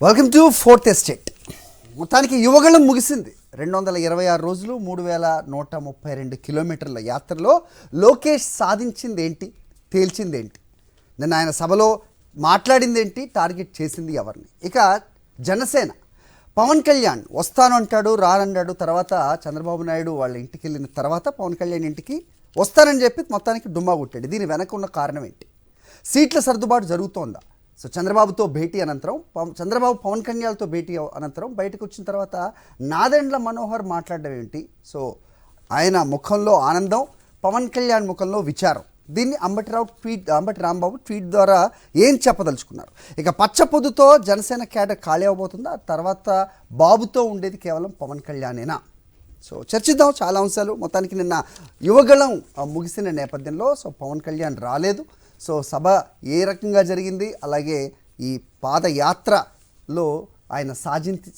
Welcome to fourth estate. మొత్తానికి యువగళం ముగిసింది. 226 రోజులు 3132 కిలోమీటర్ల యాత్రలో లోకేష్ సాధించింది ఏంటి, తేల్చింది ఏంటి, నిన్న ఆయన సభలో మాట్లాడింది ఏంటి, టార్గెట్ చేసింది ఎవరిని? ఇక జనసేన పవన్ కళ్యాణ్ వస్తాను అంటాడు, రానంటాడు. తర్వాత చంద్రబాబు నాయుడు వాళ్ళ ఇంటికి వెళ్ళిన తర్వాత పవన్ కళ్యాణ్ ఇంటికి వస్తానని చెప్పి మొత్తానికి డుమ్మా కొట్టాడు. దీని వెనక ఉన్న కారణం ఏంటి? సీట్ల సర్దుబాటు జరుగుతోందా? సో చంద్రబాబుతో భేటీ అనంతరం, చంద్రబాబు పవన్ కళ్యాణ్తో భేటీ అనంతరం బయటకు వచ్చిన తర్వాత నాదెండ్ల మనోహర్ మాట్లాడడం ఏంటి? సో ఆయన ముఖంలో ఆనందం, పవన్ కళ్యాణ్ ముఖంలో విచారం. దీన్ని అంబటి రాంబాబు ట్వీట్ ద్వారా ఏం చెప్పదలుచుకున్నారు? ఇక పచ్చపొద్దుతో జనసేన క్యాడర్ ఖాళీ అవబోతుందా? తర్వాత బాబుతో ఉండేది కేవలం పవన్ కళ్యాణేనా? సో చర్చిద్దాం చాలా అంశాలు. మొత్తానికి నిన్న యువగళం ముగిసిన నేపథ్యంలో సో పవన్ కళ్యాణ్ రాలేదు. సో సభ ఏ రకంగా జరిగింది, అలాగే ఈ పాదయాత్రలో ఆయన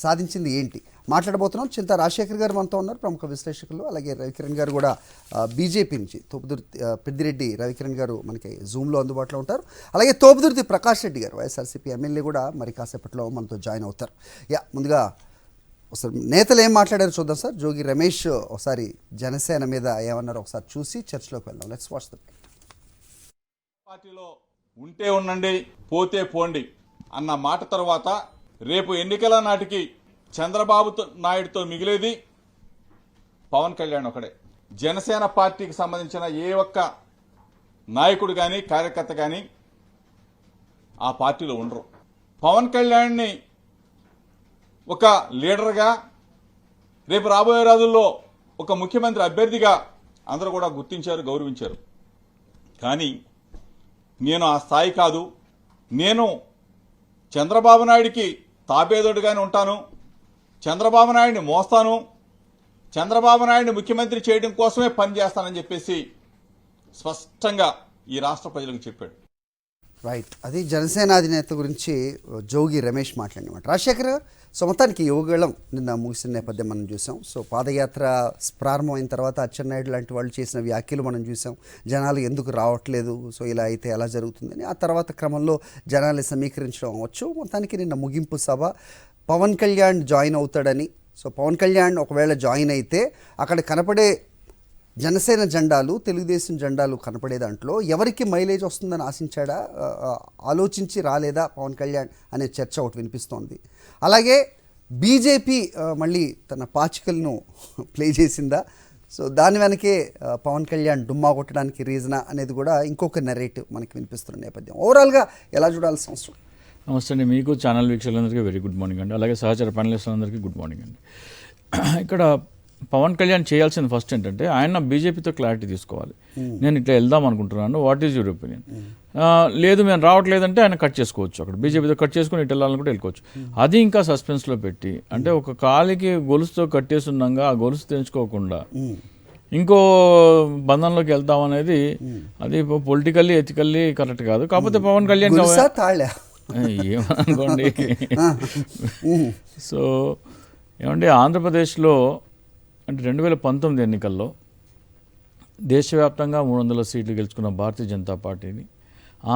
సాధించింది ఏంటి మాట్లాడబోతున్నాం. చింతా రాజశేఖర్ గారు మనతో ఉన్నారు, ప్రముఖ విశ్లేషకులు. అలాగే రవికిరణ్ గారు కూడా బీజేపీ నుంచి, తోపుదుర్తి పెద్దిరెడ్డి రవికిరణ్ గారు మనకి జూమ్లో అందుబాటులో ఉంటారు. అలాగే తోపుదుర్తి ప్రకాష్ రెడ్డి గారు వైఎస్ఆర్సీపీ ఎమ్మెల్యే కూడా మరి కాసేపట్లో మనతో జాయిన్ అవుతారు. ముందుగా ఒకసారి నేతలు ఏం మాట్లాడారో చూద్దాం సార్. జోగి రమేష్ ఒకసారి జనసేన మీద ఏమన్నారో ఒకసారి చూసి చర్చలోకి వెళ్దాం. లెట్స్ వాచ్ ద పార్టీలో ఉంటే ఉండండి, పోతే పోండి అన్న మాట తర్వాత రేపు ఎన్నికల నాటికి చంద్రబాబు నాయుడుతో మిగిలేది పవన్ కళ్యాణ్ ఒకడే. జనసేన పార్టీకి సంబంధించిన ఏ ఒక్క నాయకుడు కానీ కార్యకర్త కానీ ఆ పార్టీలో ఉండరు. పవన్ కళ్యాణ్ని ఒక లీడర్గా, రేపు రాబోయే రోజుల్లో ఒక ముఖ్యమంత్రి అభ్యర్థిగా అందరూ కూడా గుర్తించారు, గౌరవించారు. కానీ నేను ఆ స్థాయి కాదు. నేను చంద్రబాబు నాయుడికి తాబేదోడుగానే ఉంటాను, చంద్రబాబు నాయుడిని మోస్తాను, చంద్రబాబు నాయుడిని ముఖ్యమంత్రి చేయడం కోసమే పనిచేస్తానని చెప్పేసి స్పష్టంగా ఈ రాష్ట్ర ప్రజలకు చెప్పాడు. రైట్, అది జనసేన అధినేత గురించి జోగి రమేష్ మాట్లాడినమాట. రాజశేఖర్, సో మొత్తానికి యువగళం నిన్న ముగిసిన నేపథ్యం మనం చూసాం. సో పాదయాత్ర ప్రారంభమైన తర్వాత అచ్చెన్నాయుడు లాంటి వాళ్ళు చేసిన వ్యాఖ్యలు మనం చూసాం. జనాలు ఎందుకు రావట్లేదు, సో ఇలా అయితే ఎలా జరుగుతుందని. ఆ తర్వాత క్రమంలో జనాల్ని సమీకరించడం అవ్వచ్చు. మొత్తానికి నిన్న ముగింపు సభ, పవన్ కళ్యాణ్ జాయిన్ అవుతాడని. సో పవన్ కళ్యాణ్ ఒకవేళ జాయిన్ అయితే అక్కడ కనపడే జనసేన జెండాలు, తెలుగుదేశం జెండాలు కనపడే దాంట్లో ఎవరికి మైలేజ్ వస్తుందని ఆశించాడా, ఆలోచించి రాలేదా పవన్ కళ్యాణ్ అనే చర్చ ఒకటి వినిపిస్తోంది. అలాగే బీజేపీ మళ్ళీ తన పాచికలను ప్లే చేసిందా, సో దాని వెనకే పవన్ కళ్యాణ్ డుమ్మా కొట్టడానికి రీజనా అనేది కూడా ఇంకొక నెరేటివ్ మనకి వినిపిస్తున్న నేపథ్యం. ఓవరాల్గా ఎలా చూడాల్సిన అవసరం? నమస్తే అండి, మీకు ఛానల్ వీక్షకులందరికీ వెరీ గుడ్ మార్నింగ్ అండి. అలాగే సహచర ప్యానలిస్టులందరికీ గుడ్ మార్నింగ్ అండి. ఇక్కడ పవన్ కళ్యాణ్ చేయాల్సిన ఫస్ట్ ఏంటంటే ఆయన బీజేపీతో క్లారిటీ తీసుకోవాలి. నేను ఇట్లా వెళ్దాం అనుకుంటున్నాను, వాట్ ఈజ్ యువర్ ఒపీనియన్? లేదు మేము రావట్లేదంటే ఆయన కట్ చేసుకోవచ్చు, అక్కడ బీజేపీతో కట్ చేసుకుని ఇటు వెళ్ళాలనుకుంటే వెళ్ళిపోవచ్చు. అది ఇంకా సస్పెన్స్లో పెట్టి, అంటే ఒక కాలికి గొలుసుతో కట్టేస్తున్నాగా ఆ గొలుసు తెంచుకోకుండా ఇంకో బంధంలోకి వెళ్తాం అనేది అది పొలిటికల్లీ ఎథికల్లీ కరెక్ట్ కాదు. కాకపోతే పవన్ కళ్యాణ్ ఏమనుకోండి. సో ఏమంటే ఆంధ్రప్రదేశ్లో అంటే 2019 ఎన్నికల్లో దేశవ్యాప్తంగా 300 సీట్లు గెలుచుకున్న భారతీయ జనతా పార్టీని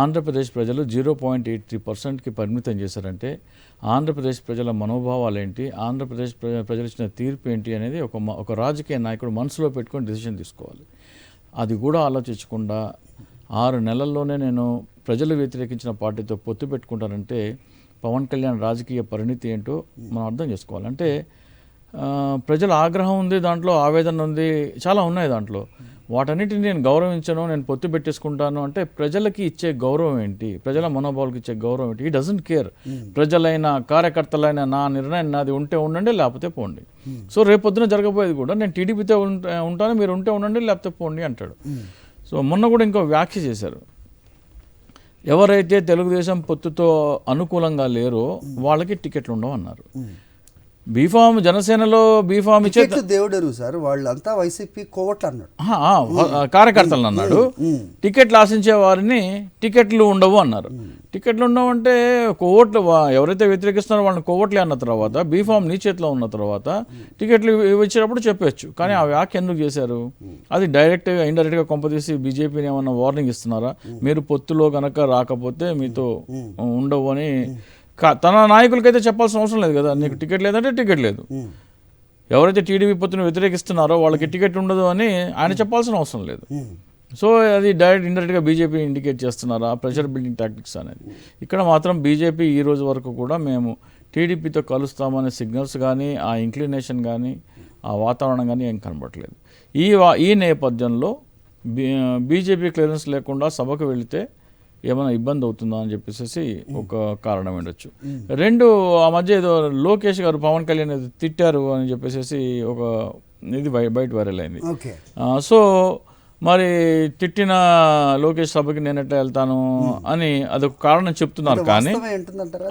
ఆంధ్రప్రదేశ్ ప్రజలు 0.83%కి పరిమితం చేశారంటే ఆంధ్రప్రదేశ్ ప్రజల మనోభావాలు ఏంటి, ఆంధ్రప్రదేశ్ ప్రజలు ఇచ్చిన తీర్పు ఏంటి అనేది ఒక రాజకీయ నాయకుడు మనసులో పెట్టుకొని డెసిషన్ తీసుకోవాలి. అది కూడా ఆలోచించకుండా 6 నెలల్లోనే నేను ప్రజలు వ్యతిరేకించిన పార్టీతో పొత్తు పెట్టుకుంటానంటే పవన్ కళ్యాణ్ రాజకీయ పరిణితి ఏంటో మనం అర్థం చేసుకోవాలి. అంటే ప్రజల ఆగ్రహం ఉంది, దాంట్లో ఆవేదన ఉంది, చాలా ఉన్నాయి దాంట్లో. వాటన్నిటిని నేను గౌరవించను, నేను పొత్తు పెట్టేసుకుంటాను అంటే ప్రజలకి ఇచ్చే గౌరవం ఏంటి, ప్రజల మనోభావాలకు ఇచ్చే గౌరవం ఏంటి? ఈ డజంట్ కేర్. ప్రజలైనా కార్యకర్తలైనా నా నిర్ణయం నాది, ఉంటే ఉండండి లేకపోతే పోండి. సో రేపొద్దున జరగబోయేది కూడా నేను టీడీపీతో ఉంటాను, మీరు ఉంటే ఉండండి లేకపోతే పోండి అంటాడు. సో మొన్న కూడా ఇంకో వ్యాఖ్య చేశారు, ఎవరైతే తెలుగుదేశం పొత్తుతో అనుకూలంగా లేరో వాళ్ళకి టికెట్లు ఉండవు అన్నారు. బీఫామ్ జనసేనలో బీఫామ్ ఇచ్చే దేవుడరు సార్, వాళ్ళంతా వైసీపీ కోవట్లు అన్నాడు, కార్యకర్తలను అన్నాడు. టికెట్లు ఆశించే వారిని టికెట్లు ఉండవు అన్నారు. టికెట్లు ఉండవు అంటే కోవట్లు, ఎవరైతే వ్యతిరేకిస్తున్నారో వాళ్ళని కోవట్లే అన్న తర్వాత బీఫామ్ నీ చేతిలో ఉన్న తర్వాత టికెట్లు ఇచ్చేటప్పుడు చెప్పచ్చు. కానీ ఆ వ్యాఖ్య ఎందుకు చేశారు? అది డైరెక్ట్గా ఇండైరెక్ట్గా కొంపదీసి బీజేపీని ఏమన్నా వార్నింగ్ ఇస్తున్నారా? మీరు పొత్తులో కనుక రాకపోతే మీతో ఉండవు అని తన నాయకులకైతే చెప్పాల్సిన అవసరం లేదు కదా, నీకు టికెట్ లేదంటే టికెట్ లేదు. ఎవరైతే టీడీపీ పొత్తును వ్యతిరేకిస్తున్నారో వాళ్ళకి టికెట్ ఉండదు అని ఆయన చెప్పాల్సిన అవసరం లేదు. సో అది డైరెక్ట్ ఇండైరెక్ట్గా బీజేపీ ఇండికేట్ చేస్తున్నారు ఆ ప్రెషర్ బిల్డింగ్ టాక్టిక్స్ అనేది. ఇక్కడ మాత్రం బీజేపీ ఈ రోజు వరకు కూడా మేము టీడీపీతో కలుస్తామనే సిగ్నల్స్ కానీ ఆ ఇంక్లినేషన్ కానీ ఆ వాతావరణం కానీ ఏం కనబడట్లేదు. ఈ నేపథ్యంలో బీజేపీ క్లియరెన్స్ లేకుండా సభకు వెళితే ఏమైనా ఇబ్బంది అవుతుందా అని చెప్పేసి ఒక కారణం ఉండొచ్చు. రెండు, ఆ మధ్య ఏదో లోకేష్ గారు పవన్ కళ్యాణ్ ఏదో తిట్టారు అని చెప్పేసి ఒక ఇది బయట వైరల్ అయింది. సో మరి తిట్టిన లోకేష్ సభకి నేను ఎట్లా వెళ్తాను అని అదొక కారణం చెప్తున్నారు, కానీ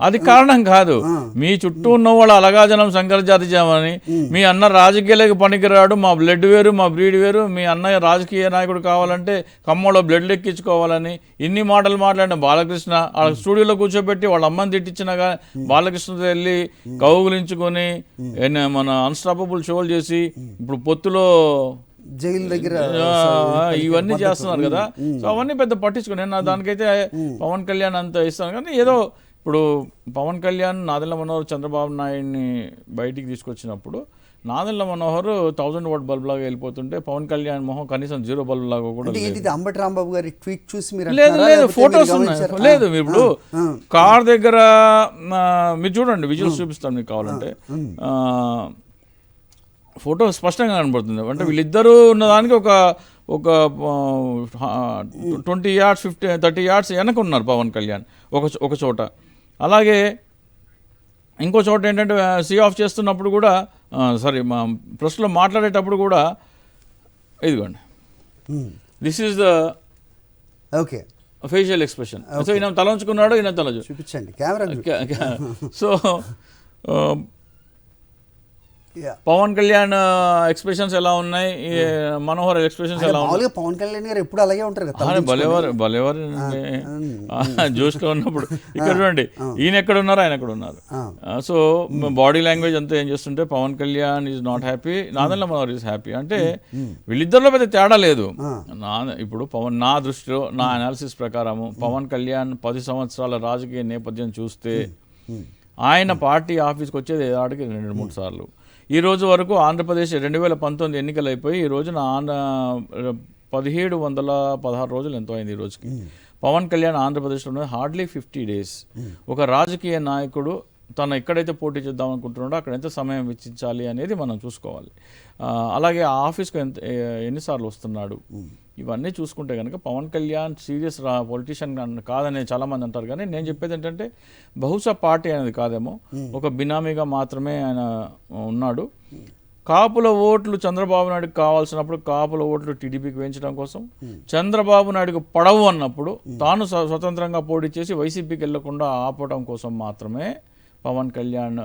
అది కారణం కాదు. మీ చుట్టూ ఉన్న వాళ్ళు అలగాజనం శంకర జాతి జామని, మీ అన్న రాజకీయాలకు పనికిరాడు, మా బ్లడ్ వేరు మా బ్రీడ్ వేరు, మీ అన్నయ్య రాజకీయ నాయకుడు కావాలంటే ఖమ్మంలో బ్లడ్ ఎక్కించుకోవాలని ఇన్ని మాటలు మాట్లాడిన బాలకృష్ణ వాళ్ళ స్టూడియోలో కూర్చోబెట్టి వాళ్ళ అమ్మని తిట్టించిన బాలకృష్ణతో వెళ్ళి కౌగులించుకొని మన అన్స్టాపబుల్ షోలు చేసి ఇప్పుడు పొత్తులో జైలు దగ్గర ఇవన్నీ చేస్తున్నారు కదా. సో అవన్నీ పెద్ద పట్టించుకుని నేను దానికైతే పవన్ కళ్యాణ్ అంత ఇస్తాను. కానీ ఏదో ఇప్పుడు పవన్ కళ్యాణ్ నాదెళ్ల మనోహర్ చంద్రబాబు నాయుడిని బయటికి తీసుకొచ్చినప్పుడు నాదెళ్ల మనోహర్ 1000 వాట్ బల్బ్ లాగా వెళ్ళిపోతుంటే పవన్ కళ్యాణ్ మొహం కనీసం 0 బల్బ్ లాగా కూడా అంబటి రాంబాబు గారి ట్వీట్ చూసి లేదు ఫొటోస్ ఉన్నాయి. లేదు ఇప్పుడు కార్ దగ్గర మీరు చూడండి, విజువల్స్ చూపిస్తాను మీకు కావాలంటే. ఫోటో స్పష్టంగా కనబడుతుంది. అంటే వీళ్ళిద్దరూ ఉన్నదానికి ఒక 20 yards 30 yards వెనక ఉన్నారు పవన్ కళ్యాణ్ ఒక చోట. అలాగే ఇంకో చోట ఏంటంటే సీ ఆఫ్ చేస్తున్నప్పుడు కూడా మా ప్రెస్లో మాట్లాడేటప్పుడు కూడా ఇదిగోండి, this is the okay facial expression. So ఈయన తల ఉంచుకున్నాడు, ఈయన తల చూపించండి camera. So Pawan Kalyan expressions ఎలా ఉన్నాయి, మనోహర్ ఎక్స్ప్రెషన్స్ ఎలా ఉన్నాయి. పవన్ కళ్యాణ్ గారు ఎప్పుడు అలాగే ఉంటారు కదా, భలేవారు జోష్లో ఉన్నప్పుడు. ఇక్కడ చూడండి, ఈయన ఎక్కడ ఉన్నారు, ఆయన ఎక్కడ ఉన్నారు. సో బాడీ లాంగ్వేజ్ అంతా ఏం చేస్తుంటే Pawan Kalyan is not happy, Nadendla Manohar is happy. అంటే వీళ్ళిద్దరిలో పెద్ద తేడా లేదు. ఇప్పుడు నా దృష్టిలో, నా అనాలిసిస్ ప్రకారము పవన్ కళ్యాణ్ 10 సంవత్సరాల రాజకీయ నేపథ్యం చూస్తే ఆయన పార్టీ ఆఫీస్కి వచ్చేది ఆడికి 2-3 సార్లు. ఈ రోజు వరకు ఆంధ్రప్రదేశ్ 2019 ఎన్నికలు అయిపోయి ఈ రోజున 1716 రోజులు ఎంతో అయింది ఈ రోజుకి. పవన్ కళ్యాణ్ ఆంధ్రప్రదేశ్లో హార్డ్లీ 50 days. ఒక రాజకీయ నాయకుడు తను ఎక్కడైతే పోటీ చేద్దాం అనుకుంటున్నాడో అక్కడ ఎంత సమయం వెచ్చించాలి అనేది మనం చూసుకోవాలి. అలాగే ఆ ఆఫీస్కి ఎన్నిసార్లు వస్తున్నాడు, ఇవన్నీ చూసుకుంటే కనుక పవన్ కళ్యాణ్ సీరియస్ పొలిటీషియన్ కాదని చాలామంది అంటారు. కానీ నేను చెప్పేది ఏంటంటే బహుశా పార్టీ అనేది కాదేమో, ఒక బినామీగా మాత్రమే ఆయన ఉన్నాడు. కాపుల ఓట్లు చంద్రబాబు నాయుడుకి కావాల్సినప్పుడు కాపుల ఓట్లు టీడీపీకి వేయించడం కోసం, చంద్రబాబు నాయుడుకు పడవు అన్నప్పుడు తాను స్వతంత్రంగా పోటీ చేసి వైసీపీకి వెళ్లకుండా ఆపడం కోసం మాత్రమే పవన్ కళ్యాణ్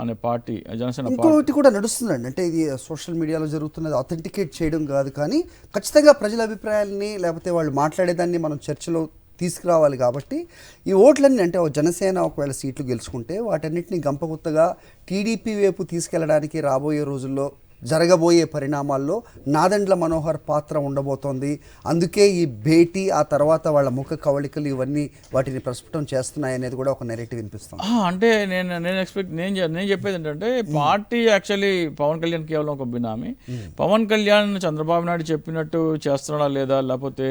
అనే పార్టీ, జనసేన ఇంకోటి కూడా నడుస్తుందండి. అంటే ఇది సోషల్ మీడియాలో జరుగుతున్నది అథెంటికేట్ చేయడం కాదు, కానీ ఖచ్చితంగా ప్రజల అభిప్రాయాలని లేకపోతే వాళ్ళు మాట్లాడేదాన్ని మనం చర్చలో తీసుకురావాలి. కాబట్టి ఈ ఓట్లన్నీ అంటే జనసేన ఒకవేళ సీట్లు గెలుచుకుంటే వాటన్నిటిని గంపగుత్తగా టీడీపీ వైపు తీసుకెళ్లడానికి రాబోయే రోజుల్లో జరగబోయే పరిణామాల్లో నాదెండ్ల మనోహర్ పాత్ర ఉండబోతోంది. అందుకే ఈ భేటీ, ఆ తర్వాత వాళ్ళ ముఖ కవళికలు ఇవన్నీ వాటిని ప్రస్ఫుటం చేస్తున్నాయి అనేది కూడా ఒక నెరేటివ్ వినిపిస్తుంది. అంటే నేను చెప్పేది ఏంటంటే పార్టీ యాక్చువల్లీ పవన్ కళ్యాణ్ కేవలం ఒక బినామీ. పవన్ కళ్యాణ్ చంద్రబాబు నాయుడు చెప్పినట్టు చేస్తున్నాడా లేదా, లేకపోతే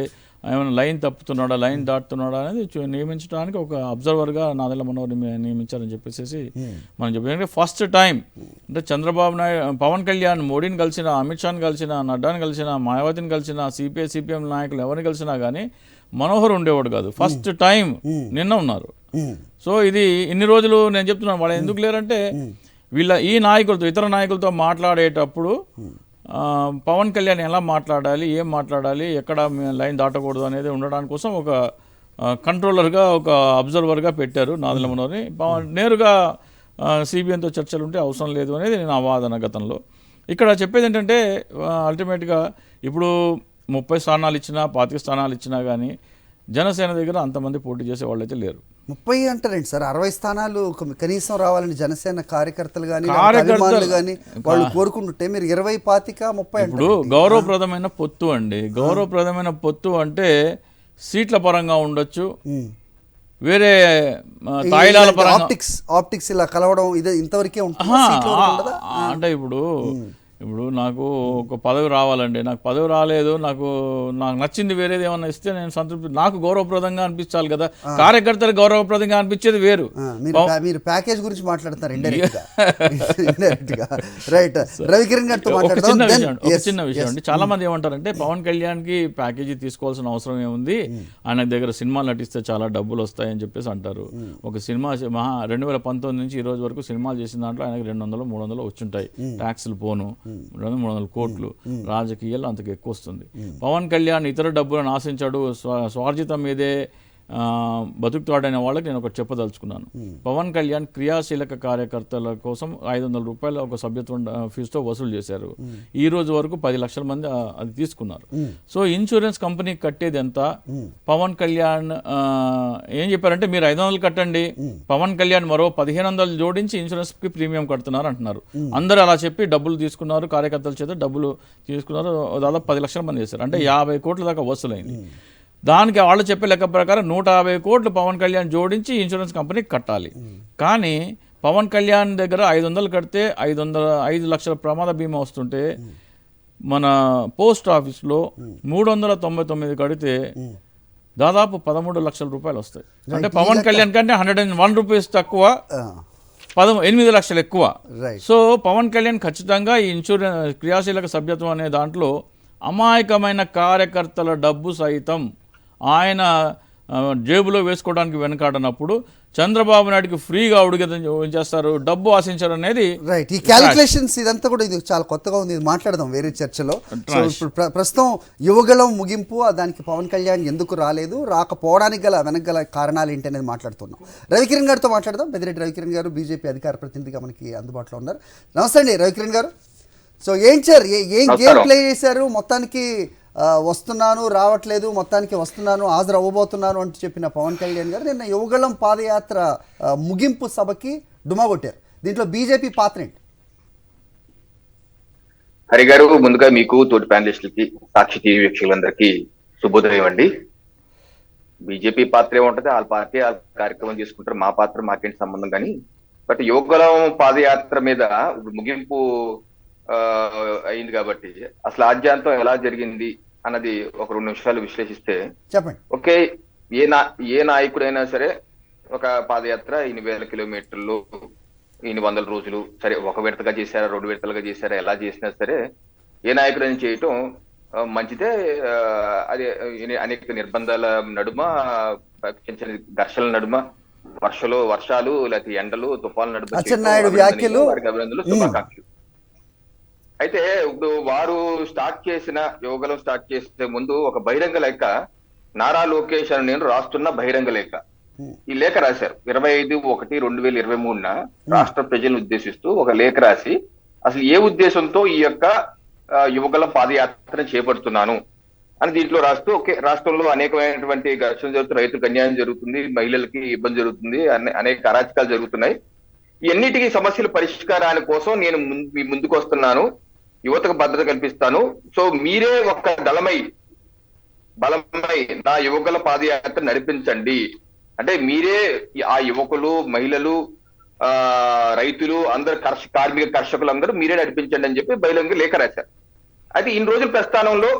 ఏమైనా లైన్ తప్పుతున్నాడా, లైన్ దాటుతున్నాడా అనేది నియమించడానికి ఒక అబ్జర్వర్గా నాదెళ్ల మనోహర్ నియమించారని చెప్పేసి మనం చెప్పాం. ఫస్ట్ టైం అంటే చంద్రబాబు నాయుడు, పవన్ కళ్యాణ్ మోడీని కలిసిన, అమిత్ షాని కలిసిన, నడ్డాని కలిసిన, మాయావతిని కలిసిన, సిపిఎం నాయకులు ఎవరిని కలిసినా కానీ మనోహర్ ఉండేవాడు కాదు. ఫస్ట్ టైం నిన్న ఉన్నారు. సో ఇది ఇన్ని రోజులు నేను చెప్తున్నాను, వాళ్ళు ఎందుకు లేరంటే ఈ నాయకులతో, ఇతర నాయకులతో మాట్లాడేటప్పుడు పవన్ కళ్యాణ్ ఎలా మాట్లాడాలి, ఏం మాట్లాడాలి, ఎక్కడ లైన్ దాటకూడదు అనేది ఉండడానికి కోసం ఒక కంట్రోలర్గా, ఒక అబ్జర్వర్గా పెట్టారు నాదెళ్ల మనోహర్ని. నేరుగా సిబిఎన్తో చర్చలు ఉంటే అవసరం లేదు అనేది నా వాదన గతంలో. ఇక్కడ చెప్పేది ఏంటంటే అల్టిమేట్గా ఇప్పుడు 30 స్థానాలు ఇచ్చినా 25 స్థానాలు ఇచ్చినా కానీ జనసేన దగ్గర అంతమంది పోటీ చేసే వాళ్ళు అయితే లేరు. 30 అంటారండి సార్, 60 స్థానాలు కనీసం రావాలని జనసేన కార్యకర్తలు కానీ అభిమానులు కానీ వాళ్ళు కోరుకుంటుంటే మీరు 20, 25, 30. ఇప్పుడు గౌరవప్రదమైన పొత్తు అండి. గౌరవప్రదమైన పొత్తు అంటే సీట్ల పరంగా ఉండొచ్చు, వేరే తాయిలాల పరంగా ఆప్టిక్స్ ఇలా కలవడం ఇది ఇంతవరకే ఉంటుంది. అంటే ఇప్పుడు నాకు ఒక పదవి రావాలండి, నాకు పదవి రాలేదు, నాకు నచ్చింది వేరేది ఏమన్నా ఇస్తే నేను సంతృప్తి, నాకు గౌరవప్రదంగా అనిపించాలి కదా, కార్యకర్తలు గౌరవప్రదంగా అనిపించేది వేరు. మీరు ప్యాకేజ్ గురించి మాట్లాడుతున్నారు ఇండైరెక్ట్ గా. రైట్, రవికిరణ్ గారితో ఒక చిన్న విషయం అండి. చాలా మంది ఏమంటారంటే పవన్ కళ్యాణ్ కి ప్యాకేజీ తీసుకోవాల్సిన అవసరం ఏముంది, ఆయన దగ్గర సినిమాలు నటిస్తే చాలా డబ్బులు వస్తాయని చెప్పేసి అంటారు. ఒక సినిమా 2019 నుంచి ఈ రోజు వరకు సినిమాలు చేసిన దాంట్లో ఆయనకి 200-300 వచ్చుంటాయి, ట్యాక్సులు పోను 200-300 కోట్లు, రాజకీయాలు అంతకు ఎక్కువ వస్తుంది. పవన్ కళ్యాణ్ ఇతర డబ్బులను ఆశించాడు, స్వార్జితం మీదే బతుకుతాడనే వాళ్ళకి నేను ఒకటి చెప్పదలుచుకున్నాను. పవన్ కళ్యాణ్ క్రియాశీలక కార్యకర్తల కోసం 500 రూపాయలు ఒక సభ్యత్వం ఫీజుతో వసూలు చేశారు. ఈ రోజు వరకు 10 లక్షల మంది అది తీసుకున్నారు. సో ఇన్సూరెన్స్ కంపెనీకి కట్టేది ఎంత? పవన్ కళ్యాణ్ ఏం చెప్పారంటే మీరు 500 కట్టండి, పవన్ కళ్యాణ్ మరో 1500 జోడించి ఇన్సూరెన్స్ కి ప్రీమియం కడుతున్నారు అంటున్నారు. అందరూ అలా చెప్పి డబ్బులు తీసుకున్నారు, కార్యకర్తల చేత డబ్బులు తీసుకున్నారు. దాదాపు 10 లక్షల మంది చేశారు, అంటే 50 కోట్ల దాకా వసూలైంది. దానికి వాళ్ళు చెప్పే లెక్క ప్రకారం 150 కోట్లు పవన్ కళ్యాణ్ జోడించి ఇన్సూరెన్స్ కంపెనీకి కట్టాలి. కానీ పవన్ కళ్యాణ్ దగ్గర 500 కడితే 5 లక్షల ప్రమాద బీమా వస్తుంటే మన పోస్ట్ ఆఫీస్లో 399 కడితే దాదాపు 13 లక్షల రూపాయలు వస్తాయి. అంటే పవన్ కళ్యాణ్ కంటే 101 రూపీస్ తక్కువ, 8 లక్షలు ఎక్కువ. సో పవన్ కళ్యాణ్ ఖచ్చితంగా ఈ ఇన్సూరెన్స్ క్రియాశీలక సభ్యత్వం అనే దాంట్లో అమాయకమైన కార్యకర్తల డబ్బు సైతం ఆయన జేబులో వేసుకోవడానికి వెనకాడనప్పుడు చంద్రబాబు నాయుడుకి ఫ్రీగా చేస్తారు, డబ్బు ఆశించారు అనేది రైట్. ఈ క్యాలిక్యులేషన్స్ ఇదంతా కూడా ఇది చాలా కొత్తగా ఉంది, ఇది మాట్లాడదాం వేరే చర్చలో. సో ఇప్పుడు ప్రస్తుతం యువగళం ముగింపు, దానికి పవన్ కళ్యాణ్ ఎందుకు రాలేదు, రాకపోవడానికి వెనక కారణాలు ఏంటి అనేది మాట్లాడుతున్నాం. రవికిరణ్ గారితో మాట్లాడదాం. పెద్దిరెడ్డి రవికిరణ్ గారు బీజేపీ అధికార ప్రతినిధిగా మనకి అందుబాటులో ఉన్నారు. నమస్తే అండి రవికిరణ్ గారు. సో ఏంటి సార్, ఏం గేమ్ ప్లే చేశారు? మొత్తానికి వస్తున్నాను, రావట్లేదు, మొత్తానికి వస్తున్నాను, హాజరు అవ్వబోతున్నాను అంటూ చెప్పిన పవన్ కళ్యాణ్ గారు నిన్న యువగళం పాదయాత్ర ముగింపు సభకి డుమా కొట్టారు. దీంట్లో బీజేపీ పాత్ర ఏంటి? హరి గారు, ముందుగా మీకు తోటి ప్యానలిస్టులకి, సాక్షి టీవీ వీక్షకులందరికీ శుభోదయం అండి. బీజేపీ పాత్ర ఏముంటది, వాళ్ళ పార్టీ వాళ్ళ కార్యక్రమం చేసుకుంటారు, మా పాత్ర మాకేంటి సంబంధం. కానీ బట్ యువగళం పాదయాత్ర మీద ముగింపు అయింది కాబట్టి అసలు ఆద్యాంతం ఎలా జరిగింది అన్నది ఒక 2 నిమిషాలు విశ్లేషిస్తే చెప్పండి. ఓకే, ఏ నాయకుడైనా సరే ఒక పాదయాత్ర 8,000 కిలోమీటర్లు 800 రోజులు, సరే ఒక విడతగా చేశారా 2 విడతలుగా చేశారా, ఎలా చేసినా సరే ఏ నాయకుడైనా చేయటం మంచిదే. అది అనేక నిర్బంధాల నడుమ, చిన్న చిన్న ఘర్షణల నడుమ, వర్షాలు లేకపోతే ఎండలు తుఫాన్ల నడుమ అభినందనలు, శుభాకాంక్షలు. అయితే ఇప్పుడు వారు యువగళం స్టార్ట్ చేసే ముందు ఒక బహిరంగ లేఖ నారా లోకేష్ అని నేను రాస్తున్న బహిరంగ లేఖ, ఈ లేఖ రాశారు 25/1/2023 రాష్ట్ర ప్రజలను ఉద్దేశిస్తూ ఒక లేఖ రాసి అసలు ఏ ఉద్దేశంతో ఈ యొక్క యువగళం పాదయాత్ర చేపడుతున్నాను అని దీంట్లో రాస్తూ, ఓకే రాష్ట్రంలో అనేకమైనటువంటి ఘర్షణ జరుగుతుంది, రైతులకు అన్యాయం జరుగుతుంది, మహిళలకి ఇబ్బంది జరుగుతుంది, అనేక అరాచకాలు జరుగుతున్నాయి, ఇవన్నిటికీ సమస్యల పరిష్కారాని కోసం నేను మీ ముందుకు వస్తున్నాను, యువతకు భద్రత కల్పిస్తాను. సో మీరే ఒక బలమై నా యువకుల పాదయాత్ర నడిపించండి అంటే మీరే ఆ యువకులు, మహిళలు, రైతులు అందరు కర్షకులు అందరూ మీరే నడిపించండి అని చెప్పి బహిరంగ లేఖ రాశారు. అయితే ఇన్ని రోజుల ప్రస్థానంలో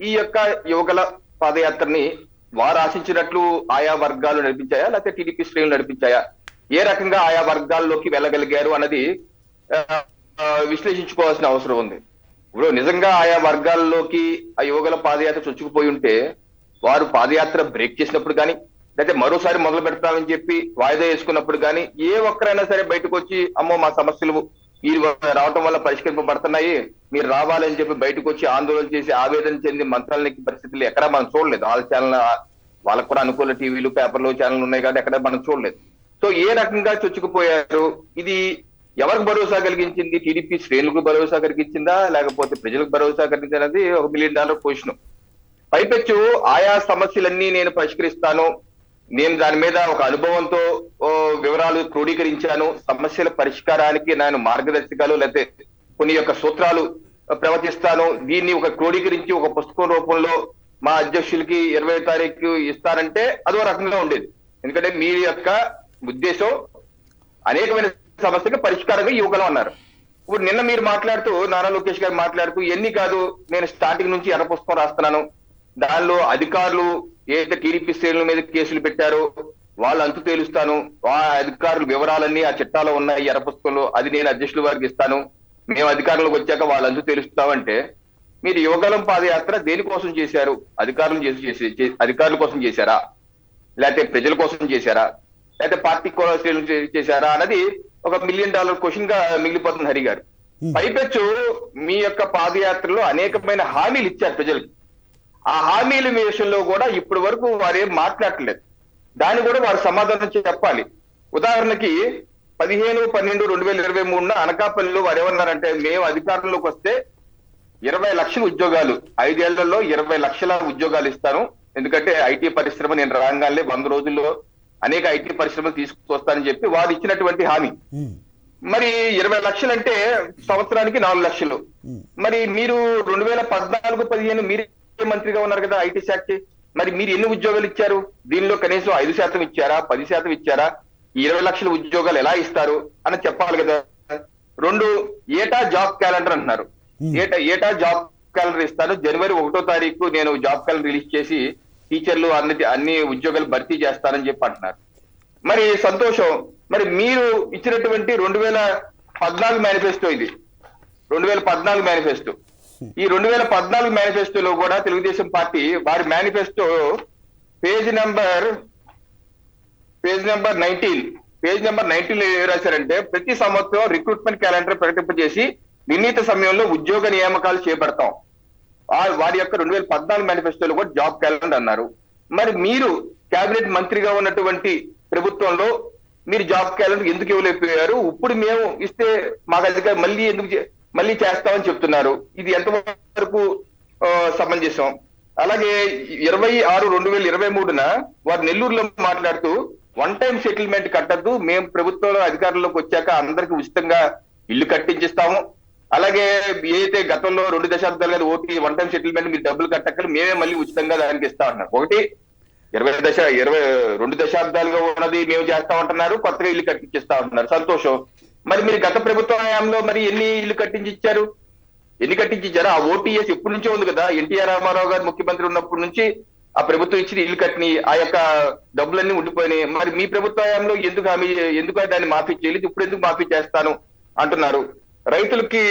ఈ యొక్క యువకుల పాదయాత్రని వారు ఆశించినట్లు ఆయా వర్గాలు నడిపించాయా, లేకపోతే టీడీపీ శ్రేణులు నడిపించాయా, ఏ రకంగా ఆయా వర్గాల్లోకి వెళ్ళగలిగారు అన్నది విశ్లేషించుకోవాల్సిన అవసరం ఉంది. ఇప్పుడు నిజంగా ఆయా వర్గాల్లోకి ఆ యువకుల పాదయాత్ర చొచ్చుకుపోయి ఉంటే వారు పాదయాత్ర బ్రేక్ చేసినప్పుడు కానీ, లేకపోతే మరోసారి మొదలు పెడతామని చెప్పి వాయిదా వేసుకున్నప్పుడు కానీ ఏ ఒక్కరైనా సరే బయటకు వచ్చి అమ్మో మా సమస్యలు మీరు రావటం వల్ల పరిష్కరింపబడుతున్నాయి, మీరు రావాలని చెప్పి బయటకు వచ్చి ఆందోళన చేసి ఆవేదన చెంది మంత్రాలకి పరిస్థితులు ఎక్కడా మనం చూడలేదు. వాళ్ళ ఛానల్, వాళ్ళకు కూడా అనుకూల టీవీలు, పేపర్లు, ఛానల్ ఉన్నాయి కాబట్టి ఎక్కడ మనం చూడలేదు. సో ఏ రకంగా చొచ్చుకుపోయారు, ఇది ఎవరికి భరోసా కలిగించింది? టీడీపీ శ్రేణులకు భరోసా కలిగించిందా, లేకపోతే ప్రజలకు భరోసా కలిగించినది $1 మిలియన్ క్వశ్చన్. పైపెచ్చు ఆయా సమస్యలన్నీ నేను పరిష్కరిస్తాను, నేను దాని మీద ఒక అనుభవంతో వివరాలు క్రోడీకరించాను, సమస్యల పరిష్కారానికి నేను మార్గదర్శకాలు లేకపోతే కొన్ని యొక్క సూత్రాలు ప్రవచిస్తాను, దీన్ని ఒక క్రోడీకరించి ఒక పుస్తకం రూపంలో మా అధ్యక్షులకి 20వ తారీఖు ఇస్తారంటే అదో రకంగా ఉండేది. ఎందుకంటే మీ యొక్క ఉద్దేశం అనేకమైన సమస్యలకు పరిష్కారంగా ఇవ్వగలం అన్నారు. ఇప్పుడు నిన్న మీరు మాట్లాడుతూ నారా లోకేష్ గారు మాట్లాడుతూ ఎన్ని కాదు, నేను స్టార్టింగ్ నుంచి ఎర్ర పుస్తకం రాస్తున్నాను, దానిలో అధికారులు ఏదైతే టీడీపీ శ్రేణుల మీద కేసులు పెట్టారో వాళ్ళు అంతు తేలుస్తాను, ఆ అధికారుల వివరాలన్నీ ఆ చట్టాలో ఉన్నాయి ఎర్ర పుస్తకంలో, అది నేను అధ్యక్షుల వారికి ఇస్తాను, మేము అధికారంలోకి వచ్చాక వాళ్ళు అంతు తేలుస్తామంటే మీరు యువగలం పాదయాత్ర దేనికోసం చేశారు? అధికారుల కోసం చేశారా, లేకపోతే ప్రజల కోసం చేశారా, లేకపోతే పార్టీ శ్రేణులు చేశారా అన్నది ఒక $1 మిలియన్ క్వశ్చన్ గా మిగిలిపోతుంది హరి గారు. పైపెచ్చు మీ యొక్క పాదయాత్రలో అనేకమైన హామీలు ఇచ్చారు ప్రజలకు. ఆ హామీల విషయంలో కూడా ఇప్పటి వరకు వారు ఏం మాట్లాడలేదు. దాన్ని కూడా వారు సమాధానం చెప్పాలి. ఉదాహరణకి 15/12/2023 అనకాపల్లిలో వారు ఏమన్నారంటే, మేము అధికారంలోకి వస్తే 20 లక్షల ఉద్యోగాలు, 5 ఏళ్లలో 20 లక్షల ఉద్యోగాలు ఇస్తాను, ఎందుకంటే ఐటీ పరిశ్రమ నేను రాగానే 100 రోజుల్లో అనేక ఐటీ పరిశ్రమలు తీసుకొస్తానని చెప్పి వారు ఇచ్చినటువంటి హామీ. మరి 20 లక్షలు అంటే సంవత్సరానికి 4 లక్షలు. మరి మీరు 2014-15 మీరే మంత్రిగా ఉన్నారు కదా ఐటీ శాఖకి, మరి మీరు ఎన్ని ఉద్యోగాలు ఇచ్చారు? దీనిలో కనీసం 5% ఇచ్చారా, 10% ఇచ్చారా? ఈ 20 లక్షల ఉద్యోగాలు ఎలా ఇస్తారు అని చెప్పాలి కదా. 2, ఏటా జాబ్ క్యాలెండర్ అంటున్నారు. ఏటా జాబ్ క్యాలెండర్ ఇస్తాను, జనవరి 1వ తారీఖు నేను జాబ్ క్యాలెండర్ రిలీజ్ చేసి టీచర్లు అన్ని ఉద్యోగాలు భర్తీ చేస్తానని చెప్పి అంటున్నారు. మరి సంతోషం. మరి మీరు ఇచ్చినటువంటి 2014 మేనిఫెస్టో ఇది, 2014 మేనిఫెస్టో. ఈ 2014 మేనిఫెస్టోలో కూడా తెలుగుదేశం పార్టీ వారి మేనిఫెస్టో పేజ్ నెంబర్ 19 ఏం రాశారంటే, ప్రతి సంవత్సరం రిక్రూట్మెంట్ క్యాలెండర్ ప్రకటింపజేసి నిర్ణీత సమయంలో ఉద్యోగ నియామకాలు చేపడతాం. వారి యొక్క 2014 మేనిఫెస్టోలో కూడా జాబ్ క్యాలెండర్ అన్నారు. మరి మీరు కేబినెట్ మంత్రిగా ఉన్నటువంటి ప్రభుత్వంలో మీరు జాబ్ క్యాలెండర్ ఎందుకు ఇవ్వలేకపోయారు? ఇప్పుడు మేము ఇస్తే మాకు అధికారం మళ్ళీ చేస్తామని చెప్తున్నారు. ఇది ఎంతవరకు సమంజసం? అలాగే 26/2023 వారు నెల్లూరులో మాట్లాడుతూ వన్ టైం సెటిల్మెంట్ కట్టద్దు, మేము ప్రభుత్వంలో అధికారంలోకి వచ్చాక అందరికి ఉచితంగా ఇల్లు కట్టించిస్తాము, అలాగే ఏదైతే గతంలో 2 దశాబ్దాలుగా ఓపీ వన్ టైం సెటిల్మెంట్ మీరు డబ్బులు కట్టక్కలు మేమే మళ్ళీ ఉచితంగా దానికి ఇస్తా ఉన్నారు. 22 దశాబ్దాలుగా ఉన్నది మేము చేస్తా ఉంటున్నారు, కొత్తగా ఇల్లు కట్టించిస్తా ఉంటున్నారు. సంతోషం. మరి మీరు గత ప్రభుత్వ హయాంలో మరి ఎన్ని ఇల్లు కట్టించారు? ఆ ఓటీఎస్ ఎప్పటి నుంచో ఉంది కదా, ఎన్టీఆర్ రామారావు గారు ముఖ్యమంత్రి ఉన్నప్పటి నుంచి ఆ ప్రభుత్వం ఇచ్చిన ఇల్లు కట్టిని ఆ యొక్క డబ్బులన్నీ ఉండిపోయినాయి. మరి మీ ప్రభుత్వ హయాంలో ఎందుకు దాన్ని మాఫీ చేయలేదు, ఇప్పుడు ఎందుకు మాఫీ చేస్తాను అంటున్నారు? రైతులకు